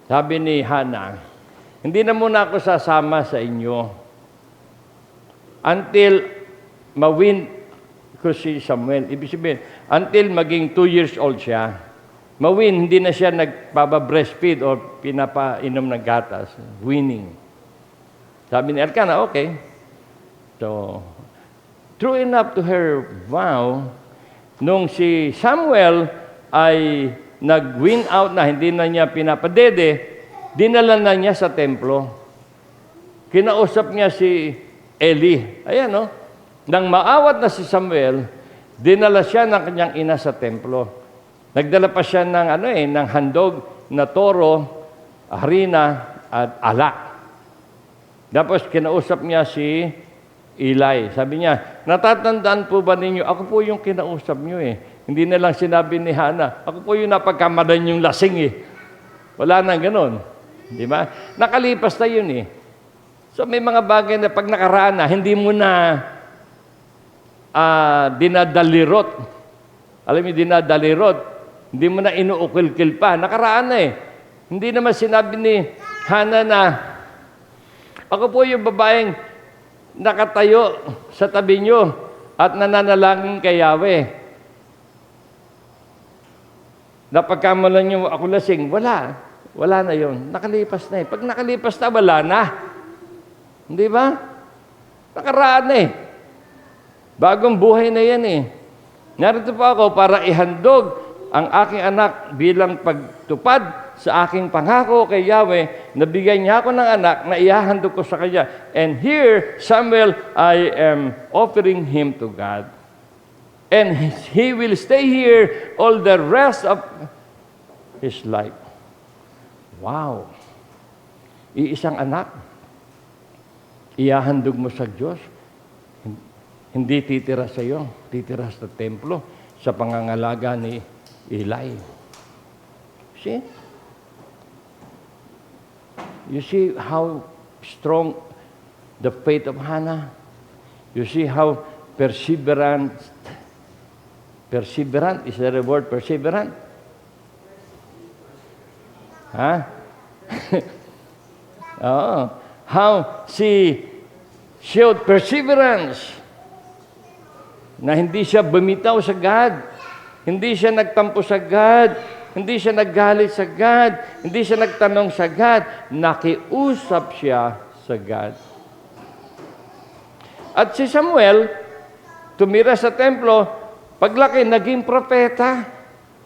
Sabi ni Hannah, hindi na muna ako sasama sa inyo until ma-win ko si Samuel. Ibig sabihin, until maging 2 years old siya. Ma-win, hindi na siya nagpapa-breastfeed o pinapainom ng gatas. Winning. Sabi ni Elkanah, okay. So, true enough to her vow, nung si Samuel ay nag-win out na, hindi na niya pinapadede, dinala na niya sa templo. Kinausap niya si Eli. Ayan, no? Nang maawat na si Samuel, dinala siya ng kanyang ina sa templo. Nagdala pa siya ng handog na toro, harina, at alak. Tapos kinausap niya si Eli. Sabi niya, natatandaan po ba ninyo? Ako po yung kinausap niyo eh. Hindi na lang sinabi ni Hannah, ako po yung napagkamadan yung lasing eh. Wala nang ganon. Di ba? Nakalipas na yun eh. So may mga bagay na pag nakaraan na, hindi mo na dinadalirot. Alam mo, dinadalirot. Hindi mo na inuukil-kil pa. Nakaraan na eh. Hindi naman sinabi ni Hannah na, ako po yung babaeng nakatayo sa tabi nyo at nananalangin kay Yahweh. Napagkamalan nyo ako lasing, wala. Wala na yon. Nakalipas na eh. Pag nakalipas na, wala na. Hindi ba? Nakaraan na eh. Bagong buhay na yan eh. Narito pa ako para ihandog ang aking anak bilang pagtupad sa aking pangako kay Yahweh, nabigyan niya ako ng anak na ihahandog ko sa kanya. And here, Samuel, I am offering him to God. And he will stay here all the rest of his life. Wow! Iisang anak, ihahandog mo sa Diyos, hindi titira sa iyo, titira sa templo, sa pangangalaga ni Eli. See? You see how strong the faith of Hannah? You see how perseverant, is there a word, perseverant? Huh? Oh, how she showed perseverance na hindi siya bumitaw sa God, hindi siya nagtampo sa God, hindi siya naggalit sa God, hindi siya nagtanong sa God, nakiusap siya sa God. At si Samuel, tumira sa templo, paglaki, naging propeta.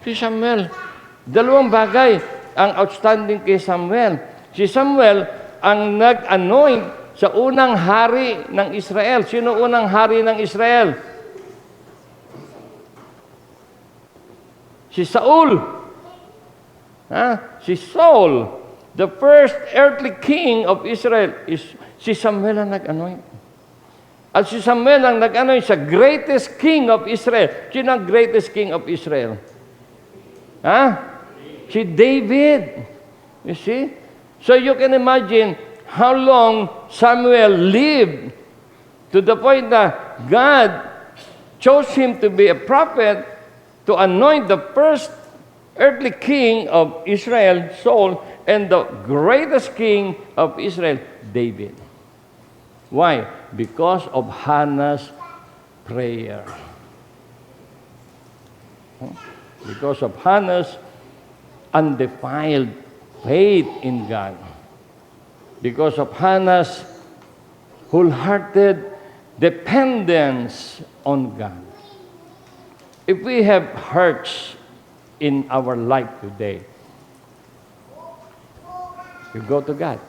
Si Samuel. Dalawang bagay ang outstanding kay Samuel. Si Samuel ang nag-anoint sa unang hari ng Israel. Sino unang hari ng Israel? Si Saul. Si Saul. The first earthly king of Israel is si Samuel ang nag-anoint. At si Samuel ang nag-anoint sa greatest king of Israel. Sino ang greatest king of Israel? Si David. You see? So you can imagine, how long Samuel lived to the point that God chose him to be a prophet to anoint the first earthly king of Israel, Saul, and the greatest king of Israel, David. Why? Because of Hannah's prayer. Because of Hannah's undefiled faith in God. Because of Hannah's wholehearted dependence on God. If we have hurts in our life today, you go to God.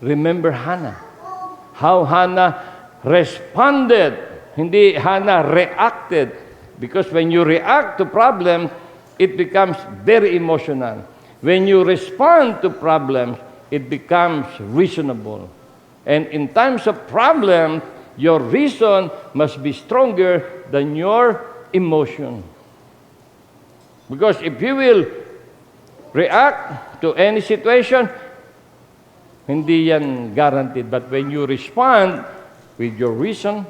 Remember Hannah. How Hannah responded. Hindi Hannah reacted. Because when you react to problems, it becomes very emotional. When you respond to problems, it becomes reasonable. And in times of problems, your reason must be stronger than your emotion. Because if you will react to any situation, hindi yan guaranteed. But when you respond with your reason,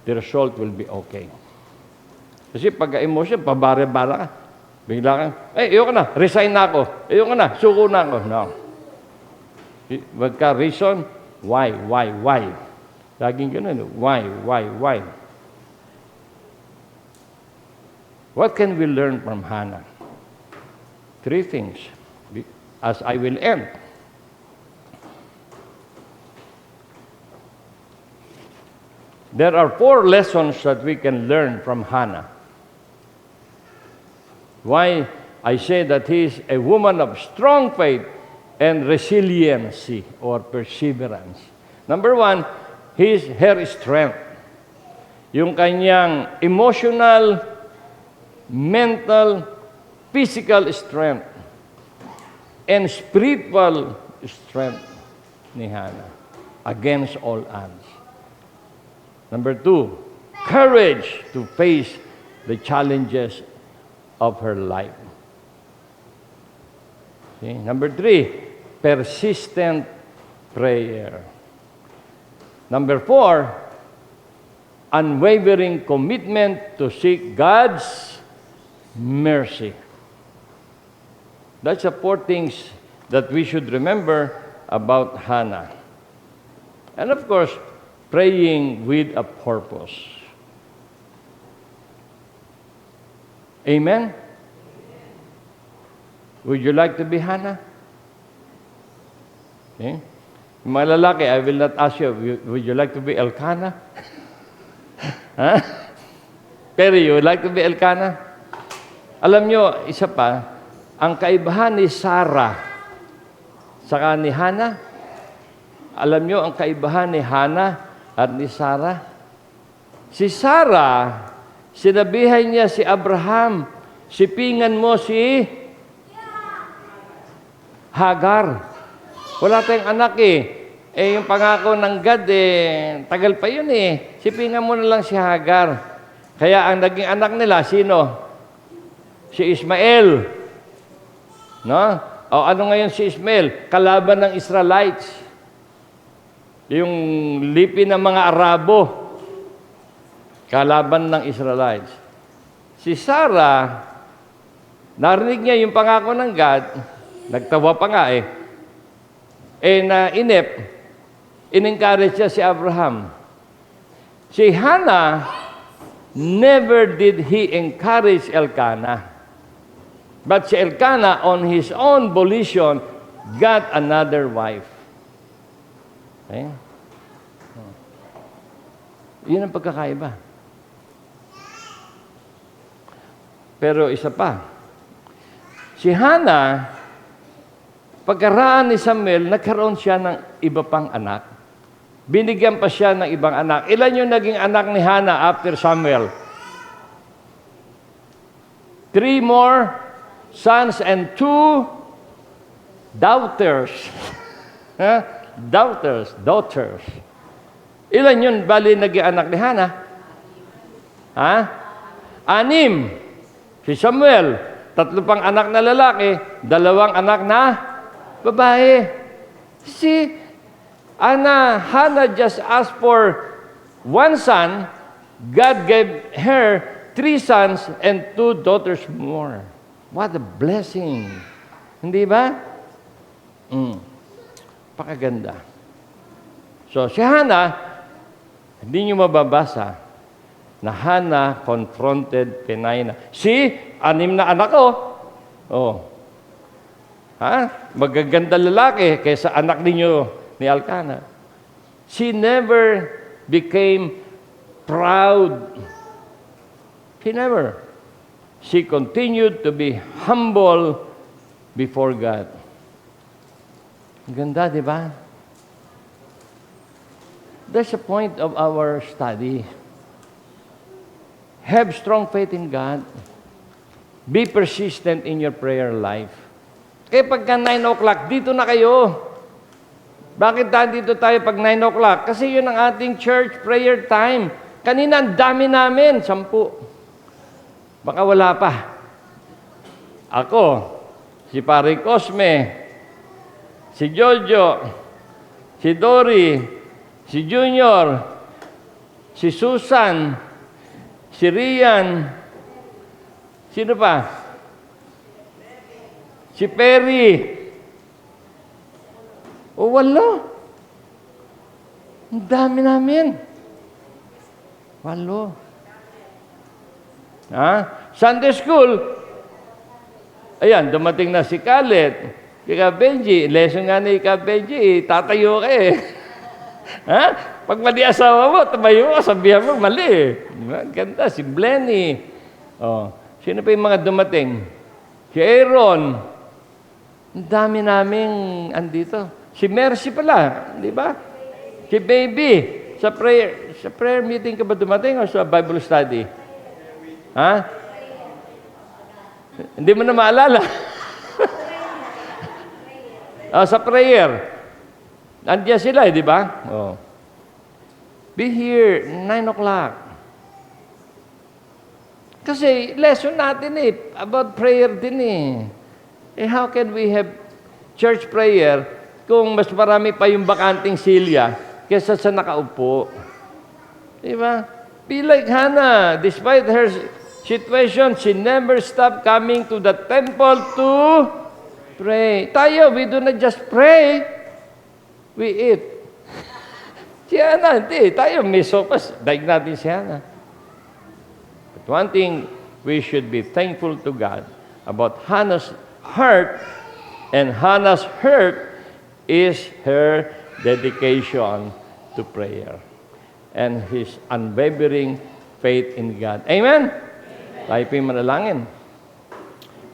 the result will be okay. Kasi pagka-emotion, pabare-bara ka. Bigla ka, ayoko na, resign na ako. Ayoko na, suko na ako. No. Wag ka reason, why? Laging ganun, why? What can we learn from Hannah? 3 things, as I will end. There are 4 lessons that we can learn from Hannah. Why I say that he is a woman of strong faith and resiliency or perseverance. Number 1, her strength. Yung kanyang emotional, mental, physical strength, and spiritual strength ni Hannah against all odds. Number 2, courage to face the challenges of her life. Okay? Number 3, persistent prayer. Number 4, unwavering commitment to seek God's mercy. That's the 4 things that we should remember about Hannah. And of course, praying with a purpose. Amen? Would you like to be Hannah? Okay. Mga lalaki, I will not ask you, would you like to be Elkanah? Huh? Perry, you would like to be Elkanah? Alam nyo, isa pa, ang kaibahan ni Sarah saka ni Hannah, alam nyo, ang kaibahan ni Hannah at ni Sarah? Si Sarah, sinabihan niya si Abraham, sipingan mo si Hagar. Wala tayong anak eh. Eh, yung pangako ng God tagal pa yun eh. Sipingan mo na lang si Hagar. Kaya ang naging anak nila, sino? Si Ismael. No? O ano ngayon si Ismael? Kalaban ng Israelites. Yung lipi ng mga Arabo. Kalaban ng Israelites. Si Sarah, narinig niya yung pangako ng God, nagtawa pa nga eh. In-encourage siya si Abraham. Si Hannah, never did he encourage Elkanah. But si Elkanah, on his own volition, got another wife. Okay? Yun ang pagkakaiba. Pero isa pa, si Hannah, pagkaraan ni Samuel, nagkaroon siya ng iba pang anak. Binigyan pa siya ng ibang anak. Ilan yung naging anak ni Hannah after Samuel? 3 more sons and 2 daughters. Daughters. Ilan yun bali naging anak ni Hannah? 6. Si Samuel, 3 pang anak na lalaki, 2 anak na babae. See, Hannah just asked for one son. God gave her 3 sons and 2 daughters more. What a blessing. Hindi ba? Pakaganda. So, si Hannah, hindi nyo mababasa na Hannah confronted Penina. See, 6 na anak ko. Oh. Ha? Magaganda lalaki kaysa anak ninyo ni Elkanah. She never became proud. She never. She continued to be humble before God. Ganda, di ba? That's the point of our study. Have strong faith in God. Be persistent in your prayer life. Kaya pagka 9 o'clock, dito na kayo. Bakit dito tayo pag 9 o'clock? Kasi yun ang ating church prayer time. Kanina, ang dami namin, 10. Baka wala pa. Ako, si Pare Cosme, si Jojo, si Dory, si Junior, si Susan, si Rian, sino pa? Si Perry. O walo. Ang dami namin. 8. Ha? Sunday school. Ayan, dumating na si Khaled. Ika Benji, lesson nga ni Ika Benji, tatayo ka eh. Ha? Pag mali asawa mo, tumayo ka, sabihan mo, mali. Ganda, si Blenny. Oh. Sino pa yung mga dumating? Si Aaron. Ang dami naming andito. Si Mercy pala, di ba? Si Baby. Sa prayer meeting ka ba dumating o sa Bible study? Ha? Hindi mo na maalala. Sa prayer. Andiyan sila, di ba? Oh. Be here, 9 o'clock. Kasi lesson natin about prayer din how can we have church prayer kung mas marami pa yung bakanting silya kesa sa nakaupo? Di ba? Be like Hannah. Despite her situation, she never stopped coming to the temple to pray. Tayo, we do not just pray. We eat. Si Hannah, hindi. Tayo, may sopas. Daig natin si Hannah. But one thing, we should be thankful to God about Hannah's heart, and Hannah's heart is her dedication to prayer and his unwavering faith in God. Amen? Tayo po'y manalangin.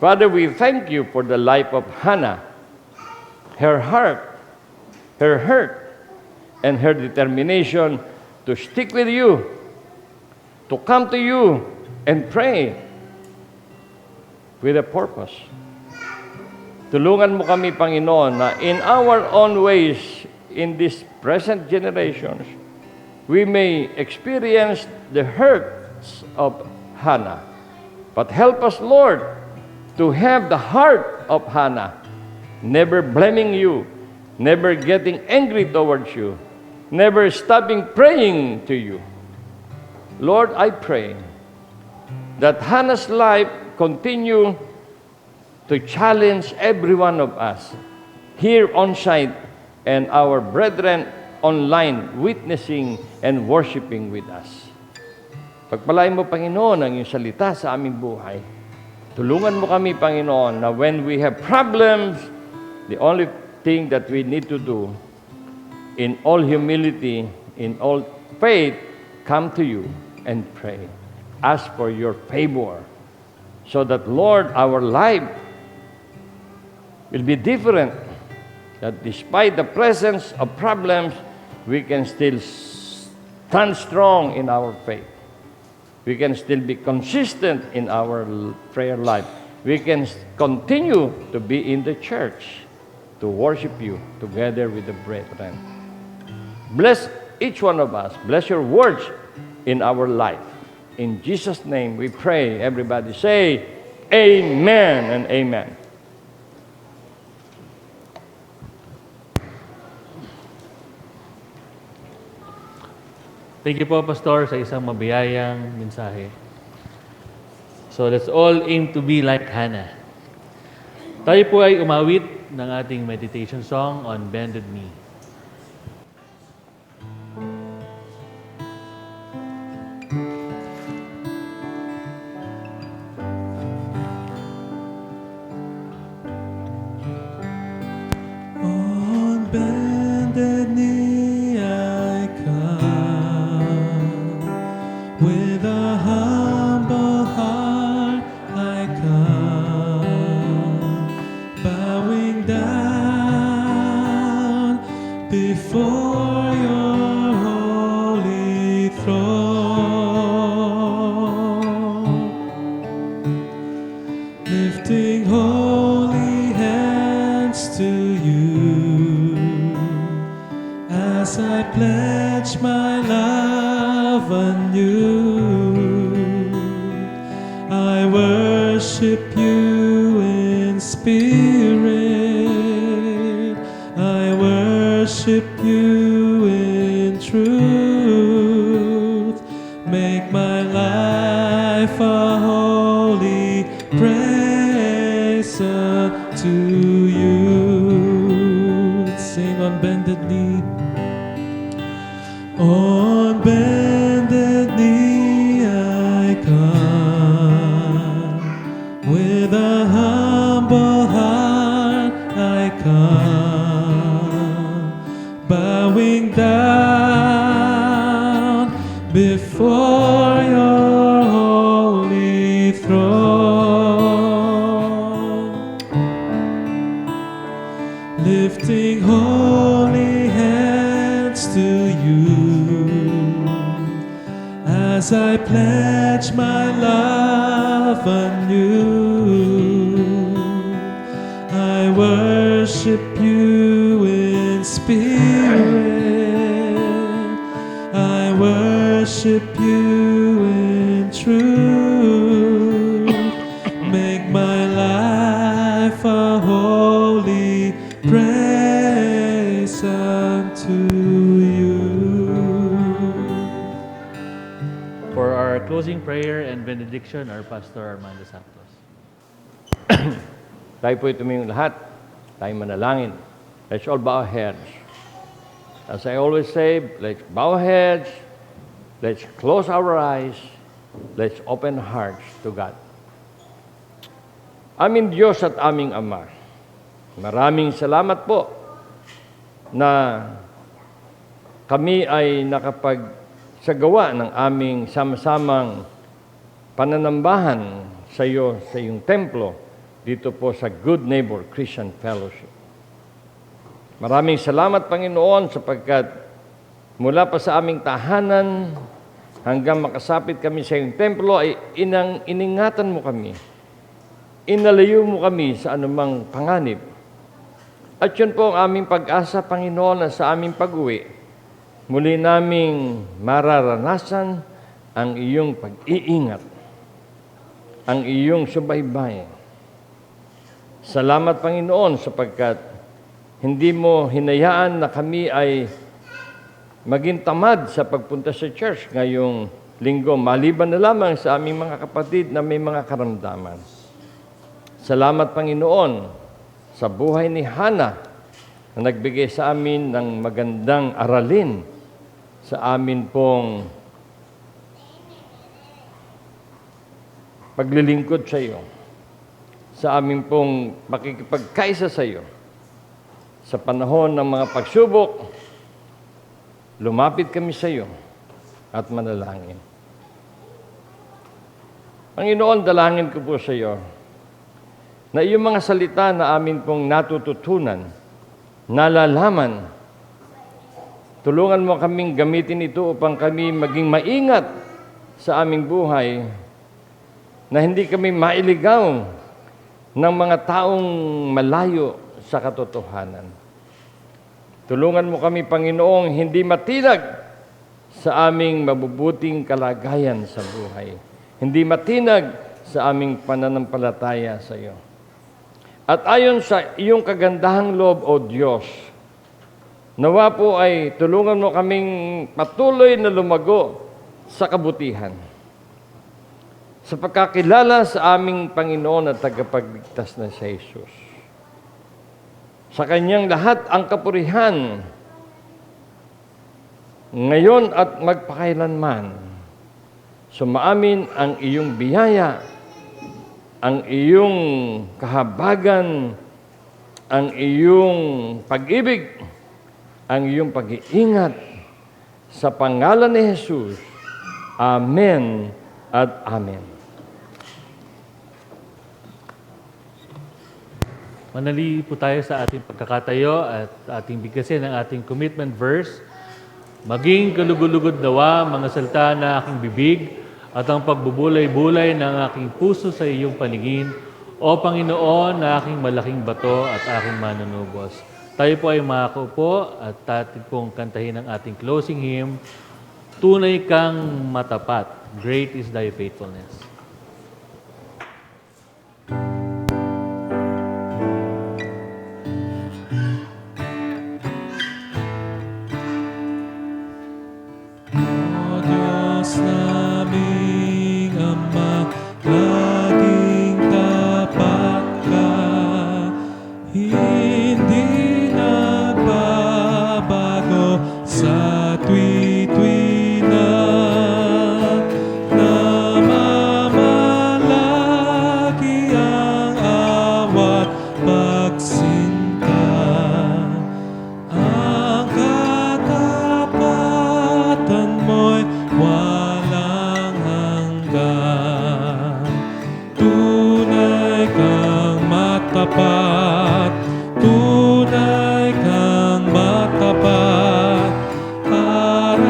Father, we thank you for the life of Hannah, her heart, her hurt, and her determination to stick with you, to come to you and pray with a purpose. Tulungan mo kami, Panginoon, na in our own ways, in this present generations, we may experience the hurts of Hannah. But help us, Lord, to have the heart of Hannah, never blaming you, never getting angry towards you, never stopping praying to you. Lord, I pray that Hannah's life continue to challenge every one of us here on site and our brethren online witnessing and worshiping with us. Pagpalain mo, Panginoon, ang iyong salita sa aming buhay. Tulungan mo kami, Panginoon, na when we have problems, the only thing that we need to do, in all humility, in all faith, come to you and pray. Ask for your favor so that, Lord, our life will be different. That despite the presence of problems, we can still stand strong in our faith. We can still be consistent in our prayer life. We can continue to be in the church to worship you together with the brethren. Bless each one of us. Bless your words in our life. In Jesus' name we pray. Everybody say, Amen and amen. Thank you po, Pastor, sa isang mabiyayang mensahe. So let's all aim to be like Hannah. Tayo po ay umawit ng ating meditation song on Bended Knee. On bended knee I come, with a humble heart I come, bowing down before your holy throne, lifting holy hands to you as I pledge my love anew. I worship you in spirit, I worship you in truth. Make my life a holy praise unto you. Sing on bended knee. On bended knee I come, with a humble heart I come, bowing down before your holy throne, lifting holy hands to you as I pledge my love anew. I worship you in spirit, I worship you in truth. Make my life a holy praise unto you. For our closing prayer and benediction, our Pastor Armando Santos. Tayo po'y tumingin lahat. Tayo manalangin. Let's all bow our heads. As I always say, let's bow our heads. Let's close our eyes. Let's open hearts to God. Aming Diyos at aming Ama, maraming salamat po na kami ay nakapagsagawa ng aming sama-samang pananambahan sa iyo sa iyong templo dito po sa Good Neighbor Christian Fellowship. Maraming salamat, Panginoon, sapagkat mula pa sa aming tahanan hanggang makasapit kami sa iyong templo ay iningatan mo kami. Inalayo mo kami sa anumang panganib. At yun po ang aming pag-asa, Panginoon, na sa aming pag-uwi, muli naming mararanasan ang iyong pag-iingat, ang iyong subaybay. Salamat, Panginoon, sapagkat hindi mo hinayaan na kami ay maging tamad sa pagpunta sa church ngayong linggo, maliban na lamang sa aming mga kapatid na may mga karamdaman. Salamat, Panginoon, sa buhay ni Hannah na nagbigay sa amin ng magandang aralin sa amin pong paglilingkod sa iyo, sa amin pong makikipagkaisa sa iyo. Sa panahon ng mga pagsubok, lumapit kami sa iyo at manalangin. Panginoon, dalangin ko po sa iyo na iyong mga salita na amin pong natututunan, nalalaman, tulungan mo kaming gamitin ito upang kami maging maingat sa aming buhay, na hindi kami mailigaw ng mga taong malayo sa katotohanan. Tulungan mo kami, Panginoong, hindi matinag sa aming mabubuting kalagayan sa buhay. Hindi matinag sa aming pananampalataya sa iyo. At ayon sa iyong kagandahang loob, O Diyos, Nawa po ay tulungan mo kaming patuloy na lumago sa kabutihan. Sa pagkakilala sa aming Panginoon at tagapagligtas na si Jesus. Sa Kanyang lahat ang kapurihan, ngayon at magpakailanman. Sumaamin ang iyong biyaya, ang iyong kahabagan, ang iyong pag-ibig, ang iyong pag-iingat. Sa pangalan ni Jesus, Amen at Amen. Manali po tayo sa ating pagkakatayo at ating bigkasin ang ating commitment verse. Maging kalugod-lugod nawa mga salita na aking bibig at ang pagbubulay-bulay ng aking puso sa iyong paningin, O Panginoon na aking malaking bato at aking manunubos. Tayo po ay makaupo at atin pong kantahin ang ating closing hymn, Tunay kang matapat, great is thy faithfulness. O Diyos naming Ama, laging tapat ka, hindi nagbabago sa tuwi-tuwi na namamalagi ang awat pagsinta. Ang katapatan mo'y walang hanggan. Tunay kang matapat, tunay kang matapat. Araw-araw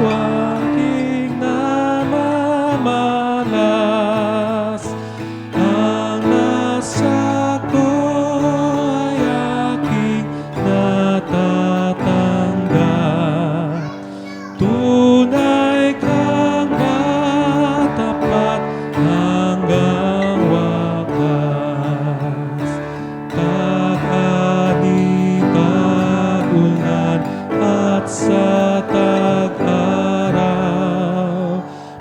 aking namamalas. Ang nasa ko ay aking natatanggap. Tunay kang matapat hanggang wakas. Kahani tag-ulan at sa tag-araw,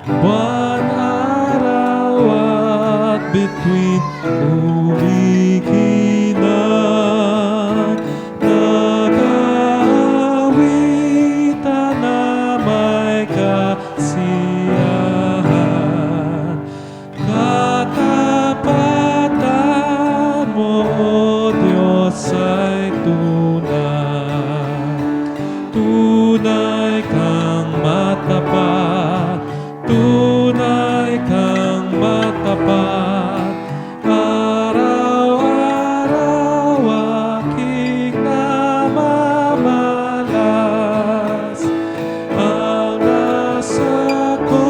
buwan, araw at bituin umikinang, nag-aawitan na may kasiyahan. Katapatan mo, O Diyos, ay tunay. Tunay kang matapat, tunay kang matapat. Araw-araw aking namamalas. Ang nasa ko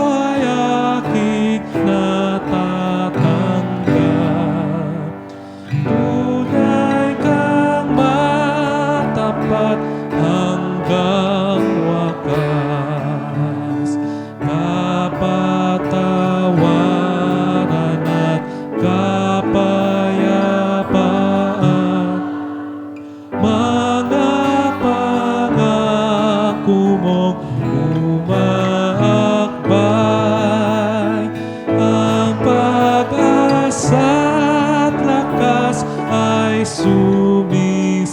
ay aking natatanggap. Tunay kang matapat hanggang wakas. Kapatawaran at kapayapaan, mga pangako mong umaakbay. Ang pag-asa't lakas ay sumisila.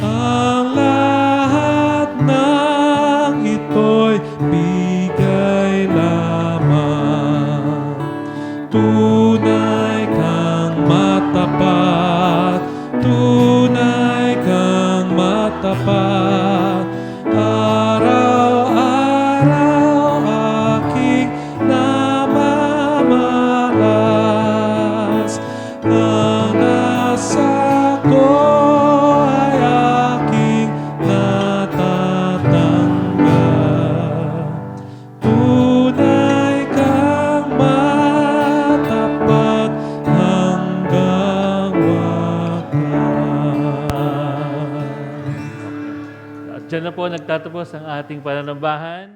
Ang lahat ng ito'y bigay lamang. Tunay kang matapat, tunay kang matapat. Araw-araw aking namamalas. Ang nasa ko ay aking natatanggap. Tunay kang matapat hanggang wakas. At dyan na po nagtatapos ang ating pananambahan.